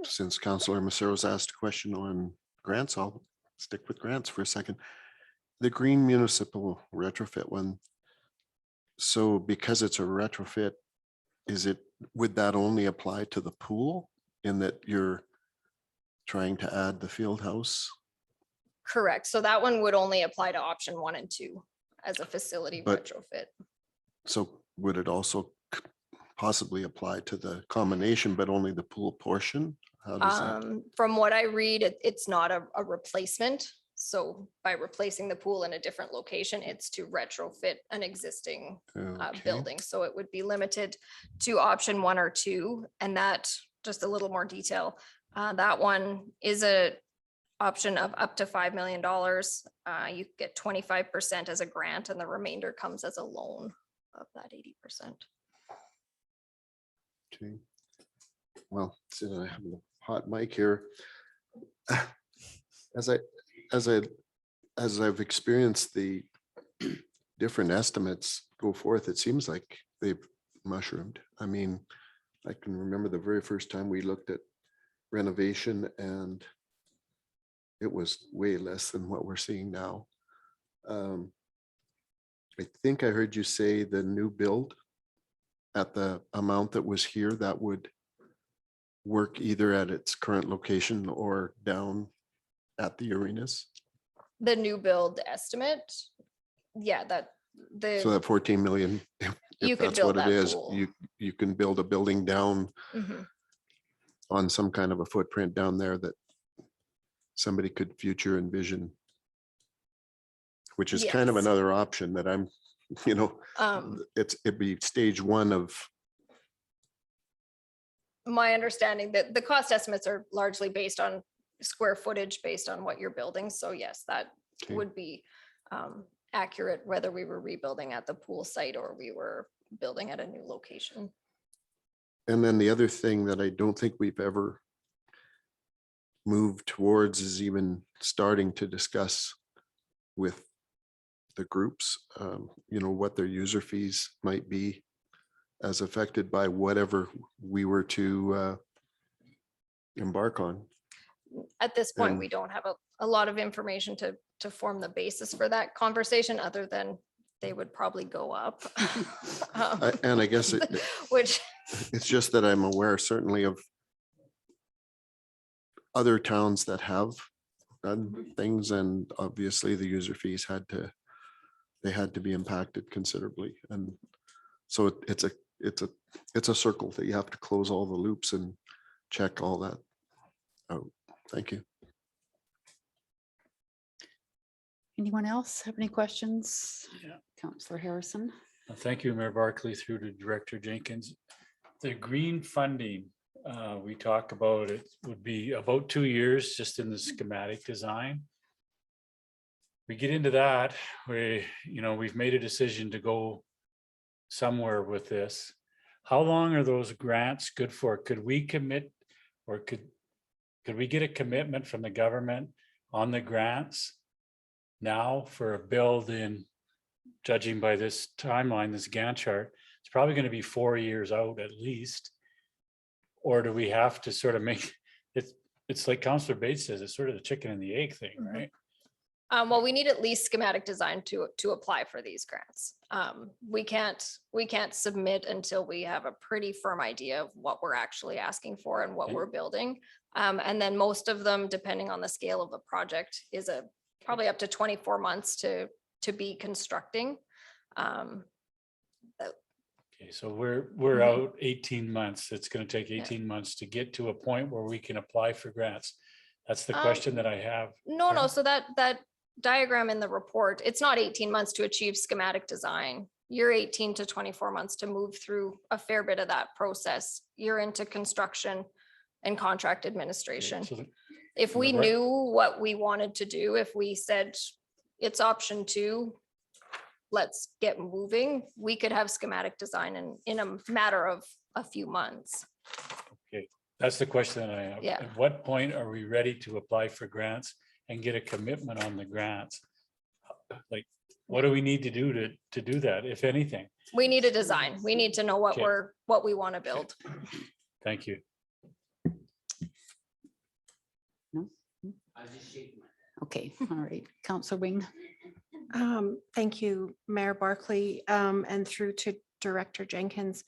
Since Councillor Macero's asked a question on grants, I'll stick with grants for a second. The green municipal retrofit one. So because it's a retrofit, would that only apply to the pool in that you're trying to add the field house? Correct. So that one would only apply to option 1 and 2 as a facility But- retrofit. So would it also possibly apply to the combination, but only the pool portion? How does that? From what I read, it's not a replacement. So by replacing the pool in a different location, it's to retrofit an existing Okay. building. So it would be limited to option 1 or 2. And that, just a little more detail, that one is a option of up to $5 million. You get 25% as a grant and the remainder comes as a loan of that 80%. Okay. Well, since I have a hot mic here, as I've experienced the different estimates go forth, it seems like they've mushroomed. I mean, I can remember the very first time we looked at renovation and it was way less than what we're seeing now. I think I heard you say the new build at the amount that was here, that would work either at its current location or down at the arenas. The new build estimate, yeah, So that 14 million, if You could that's build what it that is, pool. you can build a building down Mhm. on some kind of a footprint down there that somebody could future envision. Which is kind of Yes. another option that I'm, you know, it'd be stage 1 of, My understanding that the cost estimates are largely based on square footage, based on what you're building. So yes, that Okay. would be accurate, whether we were rebuilding at the pool site or we were building at a new location. and then the other thing that I don't think we've ever moved towards is even starting to discuss with the groups, you know, what their user fees might be as affected by whatever we were to embark on. At this point, And- we don't have a lot of information to form the basis for that conversation, other than they would probably go up. And I guess Which, it's just that I'm aware certainly of other towns that have done things, and obviously the user fees had to be impacted considerably. And so it's a circle that you have to close all the loops and check all that out. Thank you. Anyone else have any questions? Yeah. Councillor Harrison. Thank you, Mayor Barkley, through to Director Jenkins. The green funding, we talk about, it would be about 2 years just in the schematic design. We get into that, we've made a decision to go somewhere with this. How long are those grants good for? Could we commit, or could we get a commitment from the government on the grants now for a build in, judging by this timeline, this Gantt chart, it's probably going to be 4 years out at least? Or do we have to sort of make it, it's like Councillor Bates says, it's sort of the chicken and the egg thing, right? well, we need at least schematic design to apply for these grants. We can't submit until we have a pretty firm idea of what we're actually asking for and what Okay. we're building. And then most of them, depending on the scale of the project, is probably up to 24 months to be constructing. Okay, so we're out 18 months. It's going to take 18 months to get to a point where we can apply for grants. That's the question that I have. No, Pardon? so that diagram in the report, it's not 18 months to achieve schematic design. You're 18 to 24 months to move through a fair bit of that process. You're into construction and contract administration. So If we Right. knew what we wanted to do, if we said it's option 2, let's get moving, we could have schematic design in a matter of a few months. that's the question that I have. Yeah. At what point are we ready to apply for grants and get a commitment on the grants? Like, what do we need to do to do that, if anything? We need a design. We need to know Okay. what we want to build. Thank you. Okay, all right. Councillor Wing. Thank you, Mayor Barkley, and through to Director Jenkins.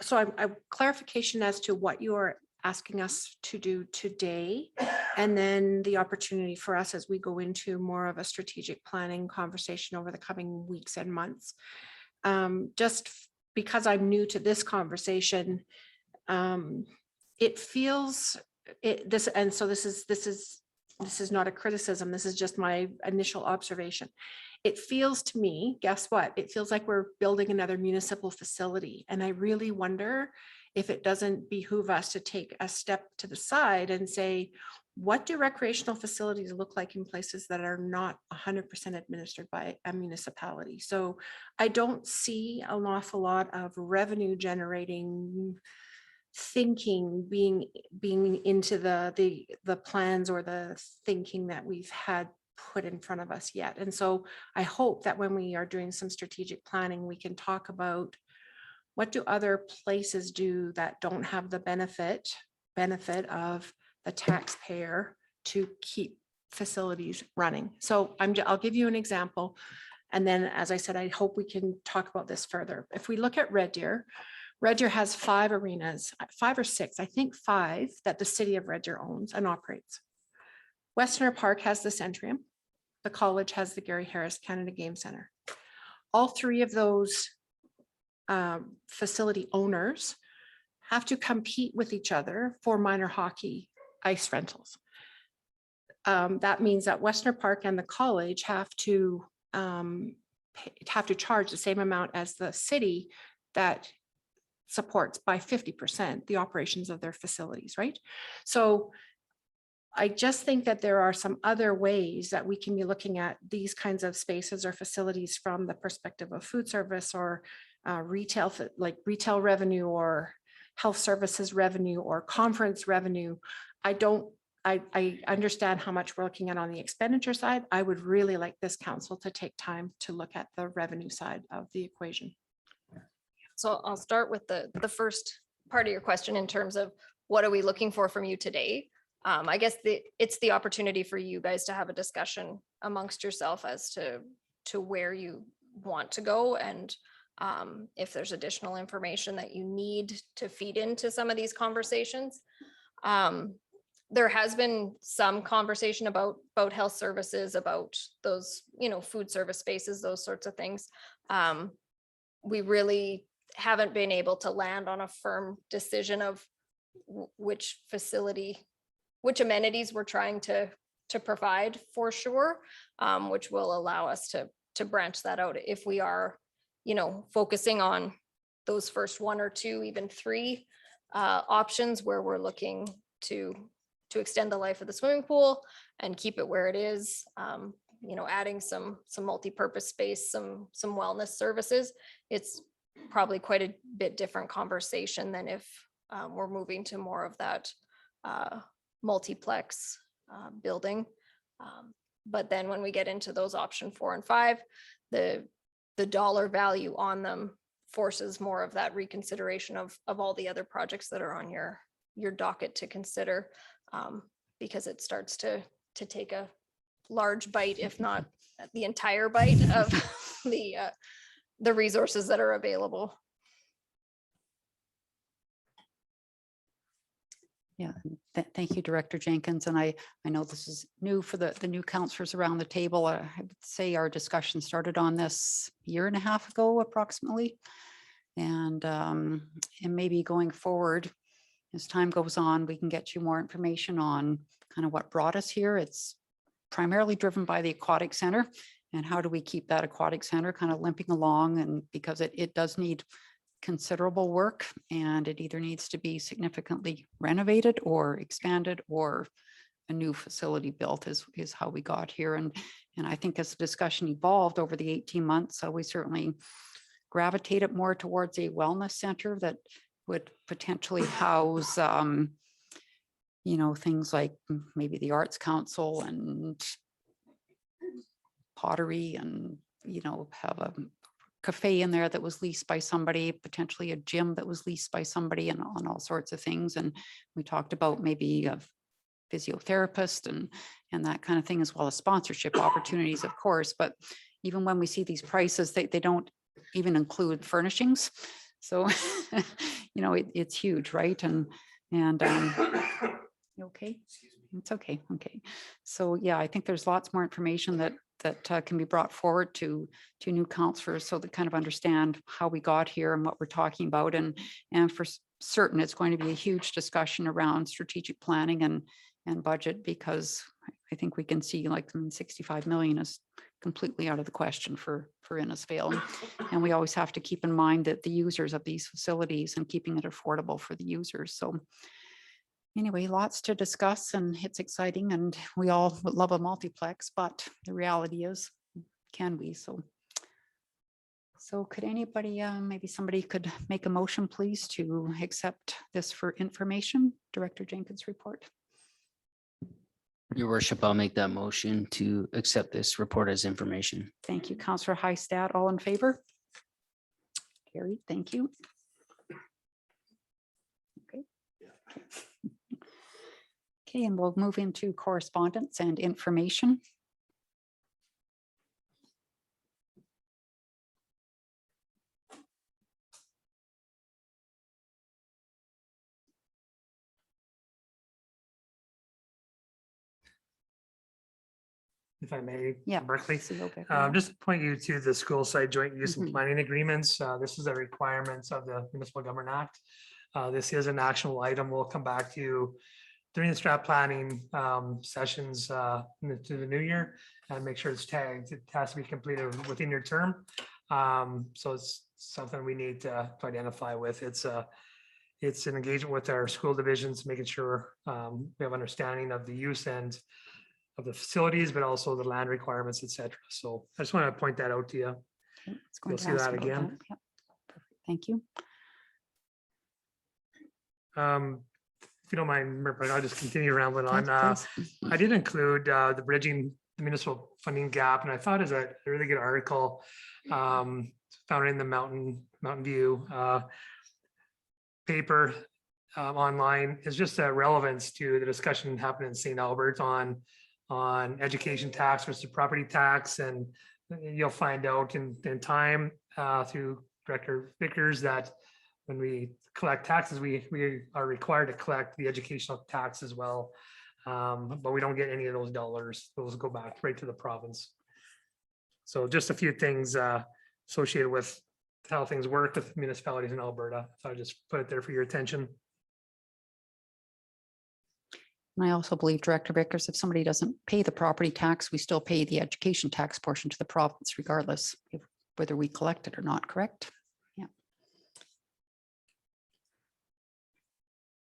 So I clarification as to what you are asking us to do today, and then the opportunity for us as we go into more of a strategic planning conversation over the coming weeks and months. Just because I'm new to this conversation, it feels this, and so this is not a criticism. This is just my initial observation. It feels to me, guess what? It feels like we're building another municipal facility. And I really wonder if it doesn't behoove us to take a step to the side and say, what do recreational facilities look like in places that are not 100% administered by a municipality? So I don't see an awful lot of revenue generating thinking being into the plans or the thinking that we've had put in front of us yet. And so I hope that when we are doing some strategic planning, we can talk about what do other places do that don't have the benefit of the taxpayer to keep facilities running. So I'll give you an example. And then, as I said, I hope we can talk about this further. If we look at Red Deer has 5 arenas, 5 or 6, I think 5 that the city of Red Deer owns and operates. Westerner Park has the Centrium. The college has the Gary Harris Canada Game Center. All 3 of those facility owners have to compete with each other for minor hockey ice rentals. That means that Westerner Park and the college have to charge the same amount as the city that supports by 50% the operations of their facilities, right? So I just think that there are some other ways that we can be looking at these kinds of spaces or facilities from the perspective of food service or retail, like retail revenue or health services revenue or conference revenue. I understand how much we're looking at on the expenditure side. I would really like this council to take time to look at the revenue side of the equation. So I'll start with the first part of your question in terms of what are we looking for from you today? I guess it's the opportunity for you guys to have a discussion amongst yourself as to where you want to go and if there's additional information that you need to feed into some of these conversations. There has been some conversation about health services, about those, food service spaces, those sorts of things. We really haven't been able to land on a firm decision of which amenities we're trying to provide for sure, which will allow us to branch that out if we are, focusing on those first 1 or 2, even 3 options where we're looking to extend the life of the swimming pool and keep it where it is, adding some multi-purpose space, some wellness services. It's probably quite a bit different conversation than if we're moving to more of that multiplex building. But then when we get into those option 4 and 5, the dollar value on them forces more of that reconsideration of all the other projects that are on your docket to consider, because it starts to take a large bite, if not the entire bite of the resources that are available. Yeah, thank you, Director Jenkins. And I know this is new for the new counselors around the table. I would say our discussion started on this 1.5 years ago, approximately. And maybe going forward, as time goes on, we can get you more information on kind of what brought us here. It's primarily driven by the Aquatic Center and how do we keep that Aquatic Center kind of limping along, and because it does need considerable work and it either needs to be significantly renovated or expanded or a new facility built is how we got here. And I think as the discussion evolved over the 18 months, so we certainly gravitated more towards a wellness center that would potentially house things like maybe the Arts Council and pottery and have a cafe in there that was leased by somebody, potentially a gym that was leased by somebody, and on all sorts of things. And we talked about maybe a physiotherapist and that kind of thing, as well as sponsorship opportunities, of course. But even when we see these prices, they don't even include furnishings. So, you know, it's huge, right? And you okay? It's okay. Okay. So yeah, I think there's lots more information that can be brought forward to new counselors, so they kind of understand how we got here and what we're talking about. And for certain, it's going to be a huge discussion around strategic planning and budget, because I think we can see like 65 million is completely out of the question for Innisfail. And we always have to keep in mind that the users of these facilities and keeping it affordable for the users. So anyway, lots to discuss, and it's exciting, and we all would love a multiplex, but the reality is, can we? So could anybody, maybe somebody could make a motion, please, to accept this for information? Director Jenkins' report. Your worship, I'll make that motion to accept this report as information. Thank you, Councillor Hystad. All in favor? Carried. Thank you. Okay. Okay, and we'll move into correspondence and information. If I may, Yeah. Berkeley. CO Becker. Just to point you to the school site joint use and Mhm. planning agreements. This is the requirements of the Municipal Government Act. This is an actionable item. We'll come back to you during the strat planning sessions to the new year and make sure it's tagged. It has to be completed within your term. So it's something we need to identify with. It's an engagement with our school divisions, making sure we have understanding of the use and of the facilities, but also the land requirements, et cetera. So I just want to point that out to you. Okay, it's going You'll to see ask that about again. that. Yep. Perfect. Thank you. If you don't mind, I'll just continue rambling on. Yes, please. I did include the bridging the municipal funding gap, and I thought is a really good article found in the Mountain View paper online. Is just a relevance to the discussion happening in St. Albert on education tax versus property tax, and you'll find out in time through Director Vickers that when we collect taxes, we are required to collect the educational tax as well. But we don't get any of those dollars. Those go back right to the province. So just a few things associated with how things work with municipalities in Alberta. So I just put it there for your attention. And I also believe, Director Vickers, if somebody doesn't pay the property tax, we still pay the education tax portion to the province, regardless of whether we collect it or not, correct? Yeah.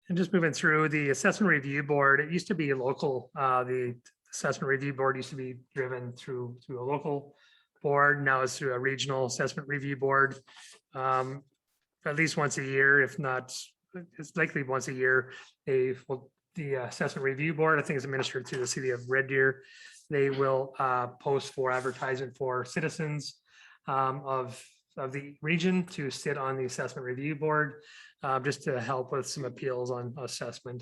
And just moving through the assessment review board, it used to be local. The assessment review board used to be driven through a local board. Now it's through a regional assessment review board. At least once a year, if not, it's likely once a year, the assessment review board, I think is administered through the city of Red Deer. They will post for advertisement for citizens of the region to sit on the assessment review board, just to help with some appeals on assessment.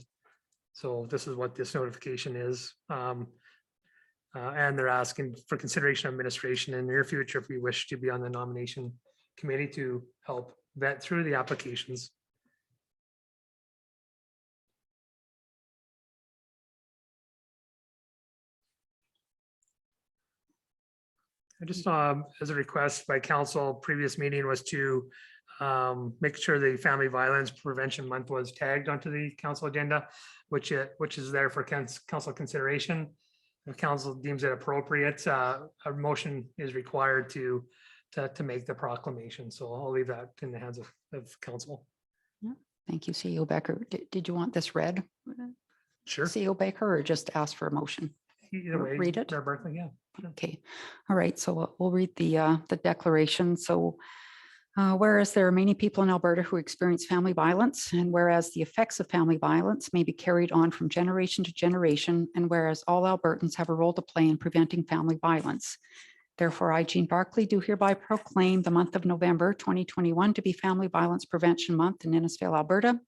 So this is what this notification is. And they're asking for consideration of administration in the near future if we wish to be on the nomination committee to help vet through the applications. I just as a request by council, previous meeting was to make sure the Family Violence Prevention Month was tagged onto the council agenda, which is there for council consideration. If council deems it appropriate, a motion is required to make the proclamation. So I'll leave that in the hands of council. Thank you, CEO Becker. Did you want this read? Sure. CEO Becker, or just ask for a motion? Either way, Read it. Mayor Berkeley, yeah. Okay, all right, so we'll read the declaration. So whereas there are many people in Alberta who experience family violence, and whereas the effects of family violence may be carried on from generation to generation, and whereas all Albertans have a role to play in preventing family violence. Therefore, I, Jean Barclay, do hereby proclaim the month of November 2021 to be Family Violence Prevention Month in Innisfail, Alberta.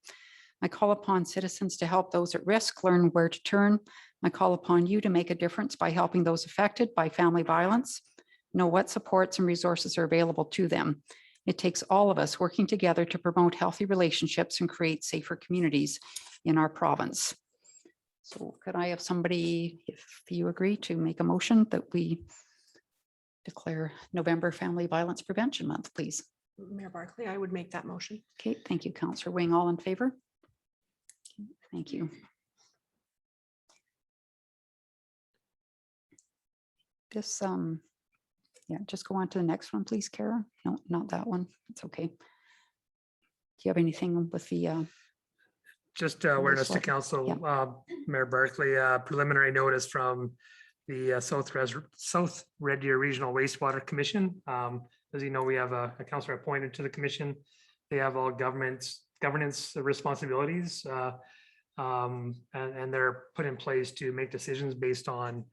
I call upon citizens to help those at risk learn where to turn. I call upon you to make a difference by helping those affected by family violence, know what supports and resources are available to them. It takes all of us working together to promote healthy relationships and create safer communities in our province. So could I have somebody, if you agree, to make a motion that we declare November Family Violence Prevention Month, please? Mayor Barclay, I would make that motion. Okay, thank you, Councillor Wing. All in favor? Thank you. This, yeah, just go on to the next one, please, Kara. No, not that one. It's okay. Do you have anything with the, Just awareness to wastewater. council, Mayor Barclay, preliminary notice from the South Red Deer Regional Wastewater Commission. As you know, we have a councillor appointed to the commission. They have all governance responsibilities, and they're put in place to make decisions based on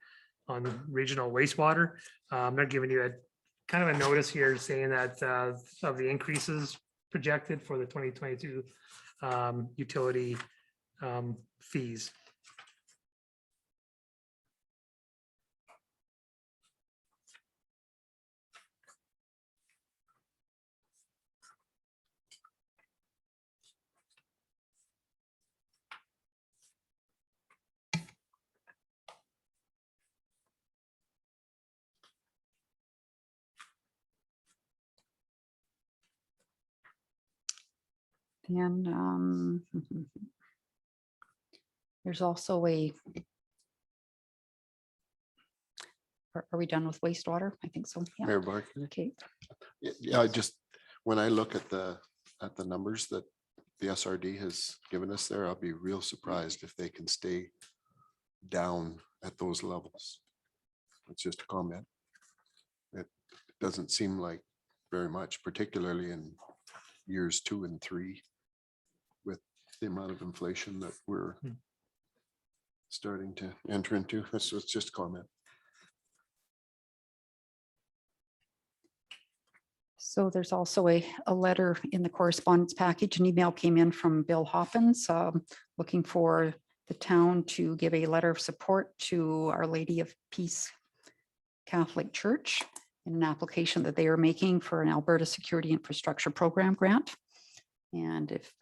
regional wastewater. They're giving you a kind of a notice here saying that of the increases projected for the 2022 utility fees. and there's also a, are we done with wastewater? I think so. Yeah. Mayor Barkley. Okay. Yeah, I just, when I look at the numbers that the SRD has given us there, I'll be real surprised if they can stay down at those levels. It's just a comment. It doesn't seem like very much, particularly in years 2 and 3, with the amount of inflation that we're starting to enter into. So it's just a comment. So there's also a letter in the correspondence package. An email came in from Bill Hoppins looking for the town to give a letter of support to Our Lady of Peace Catholic Church in an application that they are making for an Alberta Security Infrastructure Program grant. And if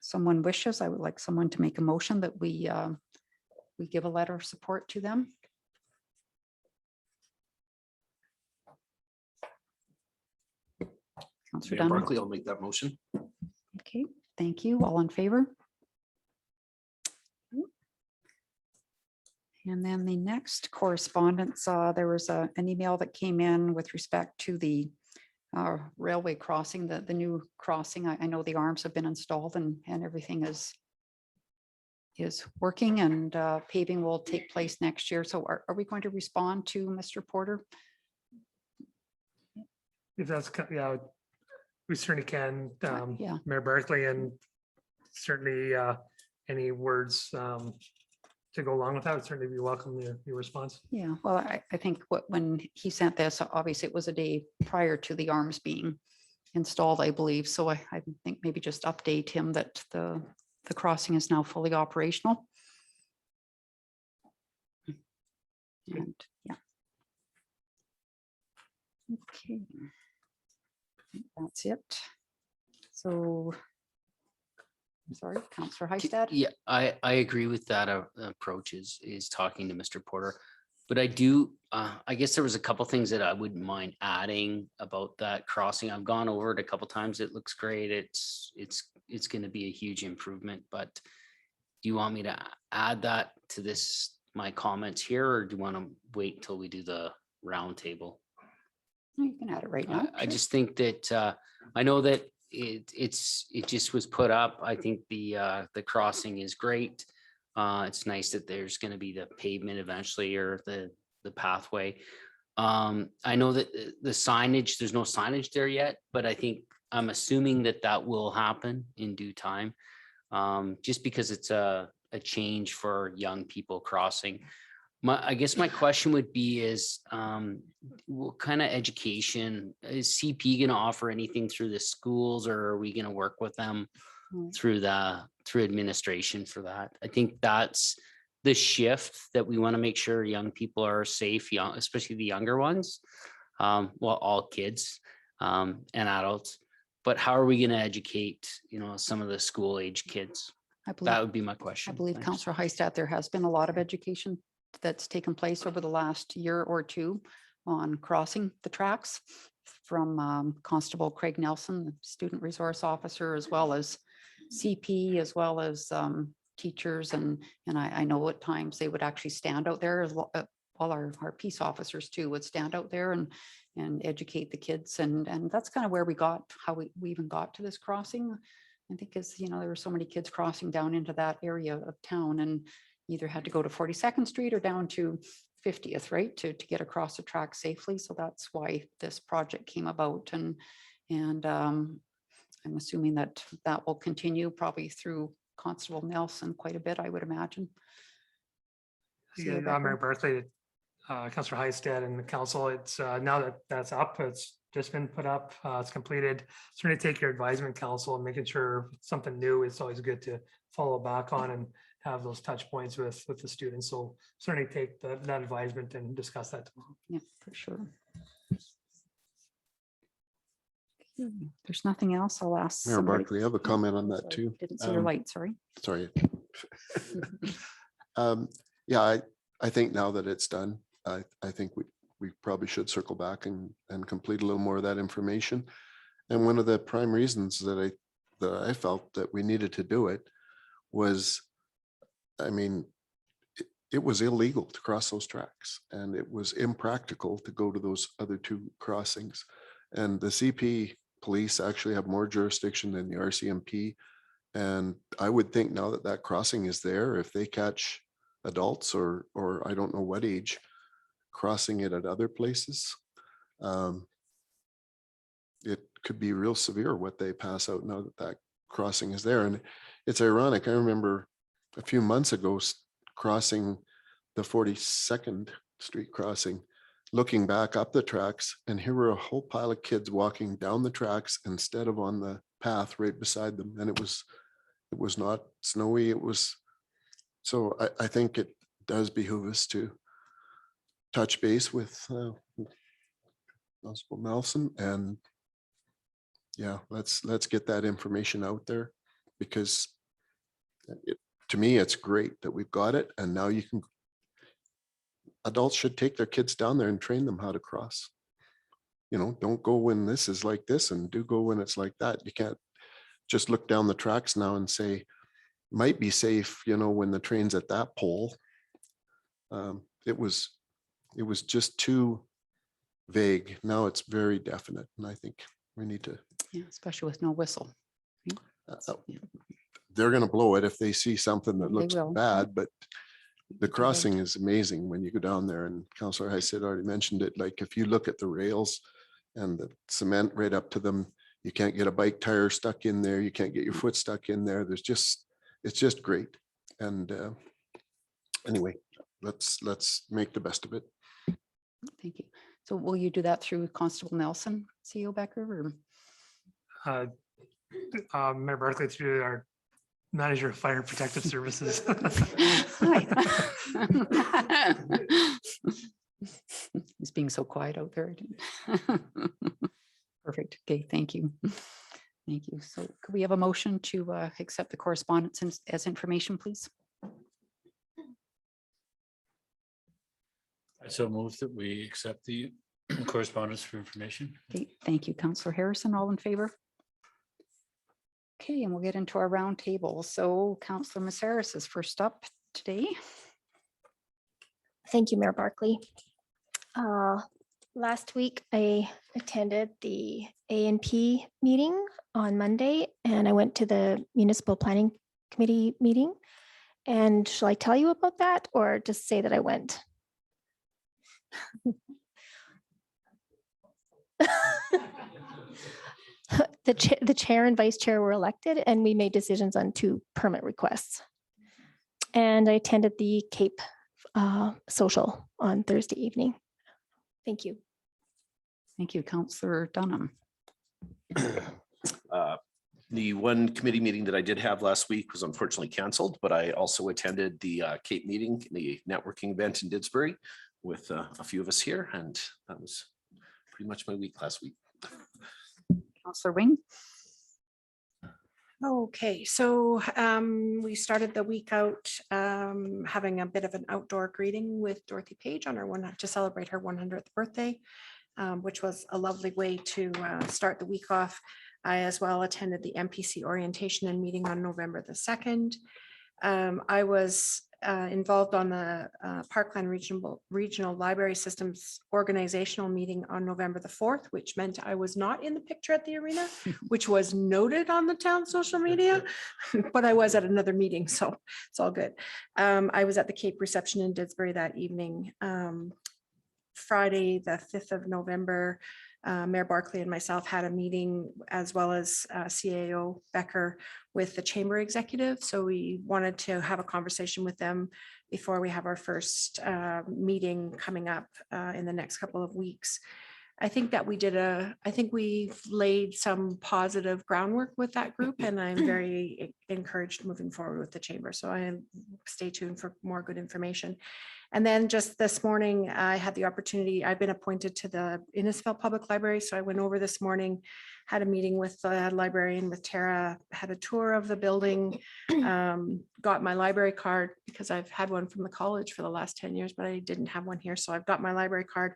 someone wishes, I would like someone to make a motion that we give a letter of support to them. Councillor Mayor Dunn. Barclay, I'll make that motion. Okay, thank you. All in favor? And then the next correspondence, there was an email that came in with respect to the railway crossing, the new crossing. I know the arms have been installed and everything is working, and paving will take place next year. So are we going to respond to Mr. Porter? If that's, yeah, we certainly can, Yeah. Mayor Barclay, and certainly any words to go along with that would certainly be welcome, your response. Yeah, well, I think when he sent this, obviously it was a day prior to the arms being installed, I believe. So I think maybe just update him that the crossing is now fully operational. And yeah. Okay. I think that's it. So, I'm sorry, Councillor Hystad. Yeah, I agree with that approach is talking to Mr. Porter. But I do, I guess there was a couple things that I wouldn't mind adding about that crossing. I've gone over it a couple times. It looks great. It's going to be a huge improvement. But do you want me to add that to this, my comments here, or do you want to wait until we do the roundtable? You can add it right now. I just think that I know that it just was put up. I think the crossing is great. It's nice that there's going to be the pavement eventually, or the pathway. I know that the signage, there's no signage there yet, but I'm assuming that will happen in due time. Just because it's a change for young people crossing. I guess my question would be is, what kind of education is CP going to offer anything through the schools, or are we going to work with them through administration for that? I think that's the shift that we want to make sure young people are safe, especially the younger ones. Well, all kids and adults, but how are we going to educate, some of the school age kids? I believe, That would be my question. I believe Thanks. Councillor Hystad, there has been a lot of education that's taken place over the last year or two on crossing the tracks from Constable Craig Nelson, the student resource officer, as well as CP, as well as teachers. And I know at times they would actually stand out there as well. All our peace officers too would stand out there and educate the kids. And that's kind of where we got, how we even got to this crossing. I think is, there were so many kids crossing down into that area of town and either had to go to 42nd Street or down to 50th, right, to get across the track safely. So that's why this project came about. And I'm assuming that will continue probably through Constable Nelson quite a bit, I would imagine. Yeah, Mayor Barclay, Councillor Hystad and the council, it's now that that's up, it's just been put up, it's completed. Certainly take your advisement, council, and making sure something new, it's always good to follow back on and have those touch points with the students. So certainly take that advisement and discuss that tomorrow. Yeah, for sure. There's nothing else. I'll ask. Mayor somebody- Barkley, I have a comment on that Sorry, too. Didn't see your light, sorry. Sorry. Yeah, I think now that it's done, I think we probably should circle back and complete a little more of that information. And one of the prime reasons that I felt that we needed to do it was, I mean, it was illegal to cross those tracks, and it was impractical to go to those other two crossings. And the CP police actually have more jurisdiction than the RCMP. And I would think now that that crossing is there, if they catch adults or I don't know what age crossing it at other places, it could be real severe what they pass out now that that crossing is there. And it's ironic. I remember a few months ago crossing the 42nd Street crossing, looking back up the tracks, and here were a whole pile of kids walking down the tracks instead of on the path right beside them. And it was not snowy. So I think it does behoove us to touch base with Constable Nelson, and yeah, let's get that information out there, because to me, it's great that we've got it. And now adults should take their kids down there and train them how to cross. Don't go when this is like this, and do go when it's like that. You can't just look down the tracks now and say, might be safe, when the train's at that pole. It was just too vague. Now it's very definite. And I think we need to, Yeah, especially with no whistle. they're going to blow it if they see something that They looks will. bad, but the crossing is amazing when you go down there. And Councillor Hystad already mentioned it. Like, if you look at the rails and the cement right up to them, you can't get a bike tire stuck in there. You can't get your foot stuck in there. It's just great. And anyway, let's make the best of it. Thank you. So will you do that through Constable Nelson, CEO Becker? Or? Mayor Barclay, through our manager of fire and protective services. He's being so quiet out there. Perfect. Okay, thank you. Thank you. So could we have a motion to accept the correspondence as information, please? I so move that we accept the correspondence for information. Okay, thank you, Councillor Harrison. All in favor? Okay, and we'll get into our round table. So Councillor Maceras is first up today. Thank you, Mayor Barkley. Last week, I attended the A&P meeting on Monday, and I went to the Municipal Planning Committee meeting. And shall I tell you about that, or just say that I went? The chair and vice chair were elected, and we made decisions on 2 permit requests. And I attended the Cape social on Thursday evening. Thank you. Thank you, Councillor Dunham. The one committee meeting that I did have last week was unfortunately canceled, but I also attended the Cape meeting, the networking event in Didsbury with a few of us here, and that was pretty much my week last week. Councillor Wing. Okay, so we started the week out having a bit of an outdoor greeting with Dorothy Page on her to celebrate her 100th birthday, which was a lovely way to start the week off. I as well attended the MPC orientation and meeting on November the 2nd. I was involved on the Parkland Regional Library Systems organizational meeting on November the 4th, which meant I was not in the picture at the arena, which was noted on the town social media, but I was at another meeting, so it's all good. I was at the Cape reception in Didsbury that evening. Friday, the 5th of November, Mayor Barkley and myself had a meeting, as well as CAO Becker, with the chamber executive. So we wanted to have a conversation with them before we have our first meeting coming up in the next couple of weeks. I think that we've laid some positive groundwork with that group, and I'm very encouraged moving forward with the chamber. So stay tuned for more good information. And then just this morning, I had the opportunity, I've been appointed to the Innisfail Public Library. So I went over this morning, had a meeting with the librarian, with Tara, had a tour of the building, got my library card because I've had one from the college for the last 10 years, but I didn't have one here. So I've got my library card.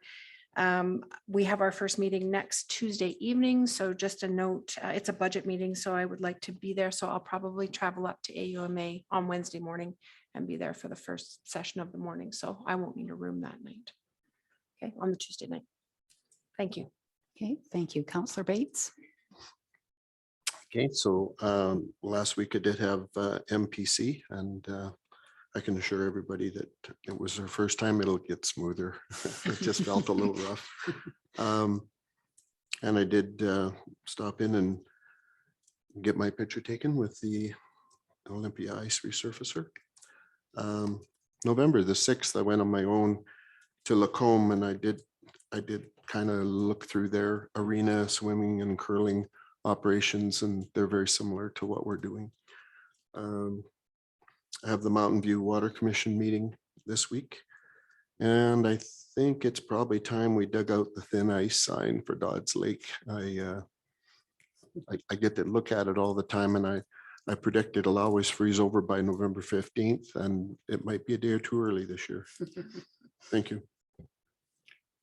We have our first meeting next Tuesday evening. So just a note, it's a budget meeting, so I would like to be there. So I'll probably travel up to AUMA on Wednesday morning and be there for the first session of the morning. So I won't need a room that night. Okay, on the Tuesday night. Thank you. Okay, thank you. Councillor Bates. Okay, so last week I did have MPC, and I can assure everybody that it was their first time. It'll get smoother. It just felt a little rough. And I did stop in and get my picture taken with the Olympia ice resurfacer. November the 6th, I went on my own to Lacombe, and I did kind of look through their arena swimming and curling operations, and they're very similar to what we're doing. I have the Mountain View Water Commission meeting this week, and I think it's probably time we dug out the thin ice sign for Dodds Lake. I get to look at it all the time, and I predict it'll always freeze over by November 15th, and it might be a day or two early this year. Thank you.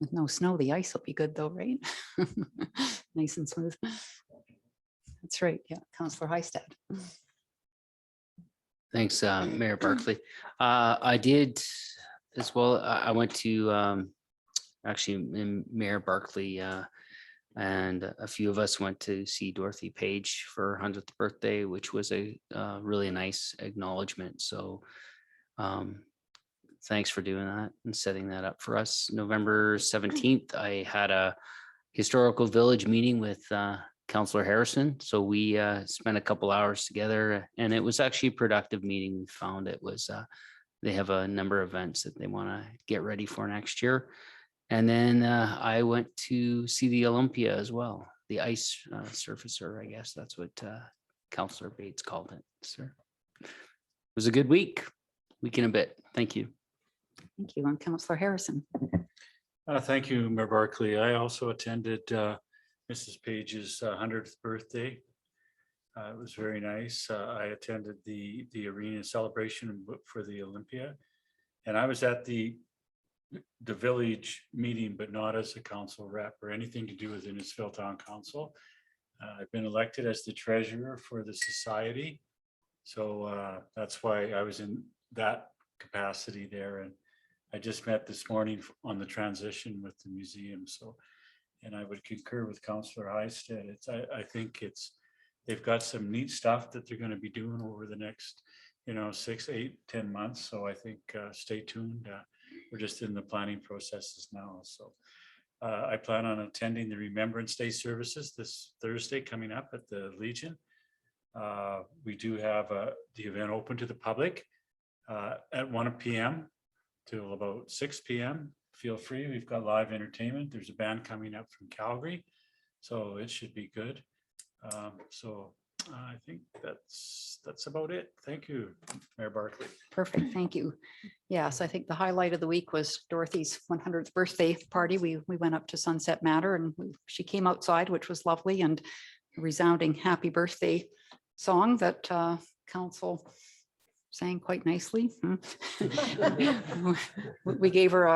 With no snow, the ice will be good though, right? Nice and smooth. That's right. Yeah, Councillor Hystad. Thanks, Mayor Barkley. I did as well. I went to actually Mayor Barkley and a few of us went to see Dorothy Page for her 100th birthday, which was a really nice acknowledgement. So thanks for doing that and setting that up for us. November 17th, I had a historical village meeting with Councillor Harrison. So we spent a couple hours together, and it was actually a productive meeting. We found it was, they have a number of events that they want to get ready for next year. And then I went to see the Olympia as well, the ice surfacer, I guess that's what Councillor Bates called it, sir. It was a good week and a bit. Thank you. Thank you. And Councillor Harrison. Thank you, Mayor Barkley. I also attended Mrs. Page's 100th birthday. It was very nice. I attended the arena celebration for the Olympia, and I was at the village meeting, but not as a council rep or anything to do with Innisfail Town Council. I've been elected as the treasurer for the society, so that's why I was in that capacity there. And I just met this morning on the transition with the museum. So, and I would concur with Councillor Hystad. I think they've got some neat stuff that they're going to be doing over the next, 6, 8, 10 months. So I think stay tuned. We're just in the planning processes now. So I plan on attending the Remembrance Day services this Thursday coming up at the Legion. We do have the event open to the public at 1 p.m. till about 6 p.m. Feel free. We've got live entertainment. There's a band coming up from Calgary, so it should be good. I think that's about it. Thank you, Mayor Barkley. Perfect, thank you. Yes, I think the highlight of the week was Dorothy's 100th birthday party. We went up to Sunset Manor and she came outside, which was lovely, and a resounding happy birthday song that council sang quite nicely. We gave her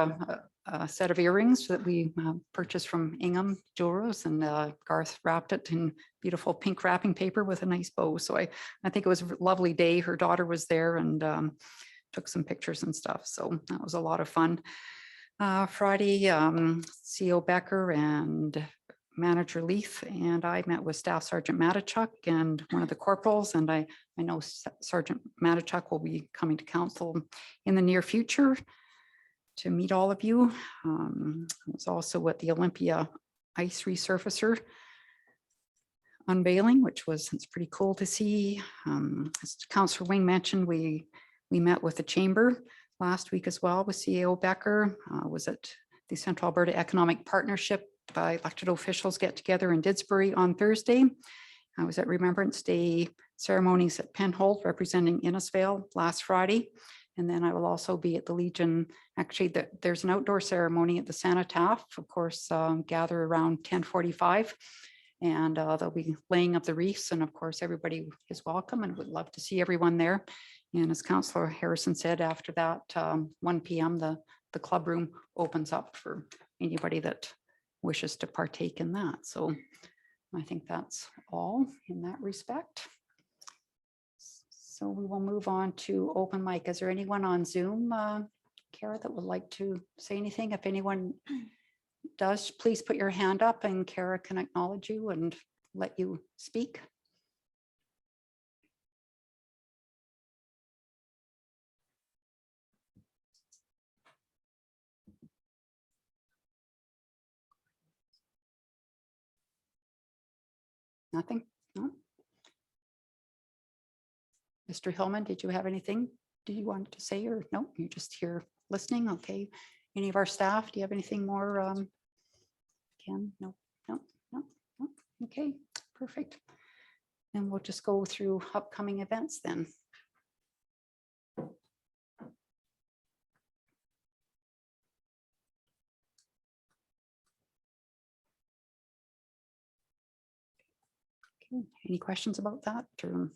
a set of earrings that we purchased from Ingham Jewelers, and Garth wrapped it in beautiful pink wrapping paper with a nice bow. So I think it was a lovely day. Her daughter was there and took some pictures and stuff. So that was a lot of fun. Friday, CEO Becker and Manager Leith and I met with Staff Sergeant Matichuk and one of the corporals, and I know Sergeant Matichuk will be coming to council in the near future to meet all of you. I was also at the Olympia ice resurfacer unveiling, which was, it's pretty cool to see. As Councillor Wing mentioned, we met with the chamber last week as well with CEO Becker. Was at the Central Alberta Economic Partnership by elected officials get together in Didsbury on Thursday. I was at Remembrance Day ceremonies at Penhold representing Innisfail last Friday. And then I will also be at the Legion. Actually, there's an outdoor ceremony at the Sanataf, of course, gather around 10:45. And they'll be laying up the wreaths. And of course, everybody is welcome and would love to see everyone there. And as Councillor Harrison said, after that 1 p.m., the club room opens up for anybody that wishes to partake in that. So I think that's all in that respect. So we will move on to open mic. Is there anyone on Zoom, Kara, that would like to say anything? If anyone does, please put your hand up and Kara can acknowledge you and let you speak. Nothing? No? Mr. Hillman, did you have anything? Do you want to say, or no, you're just here listening? Okay. Any of our staff, do you have anything more? Ken? No. Okay, perfect. And we'll just go through upcoming events then. Okay. Any questions about that? Or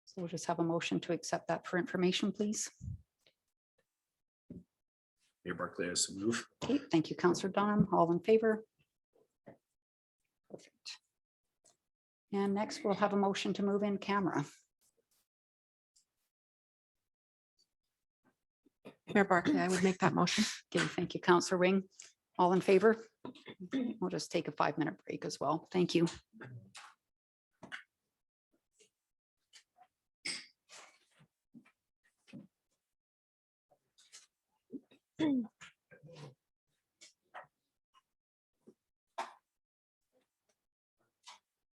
so we'll just have a motion to accept that for information, please. Mayor Barkley has to move. Okay, thank you, Councillor Dunham. All in favor? Perfect. And next we'll have a motion to move in camera. Mayor Barkley, I would make that motion. Okay, thank you, Councillor Wing. All in favor? We'll just take a 5-minute break as well. Thank you.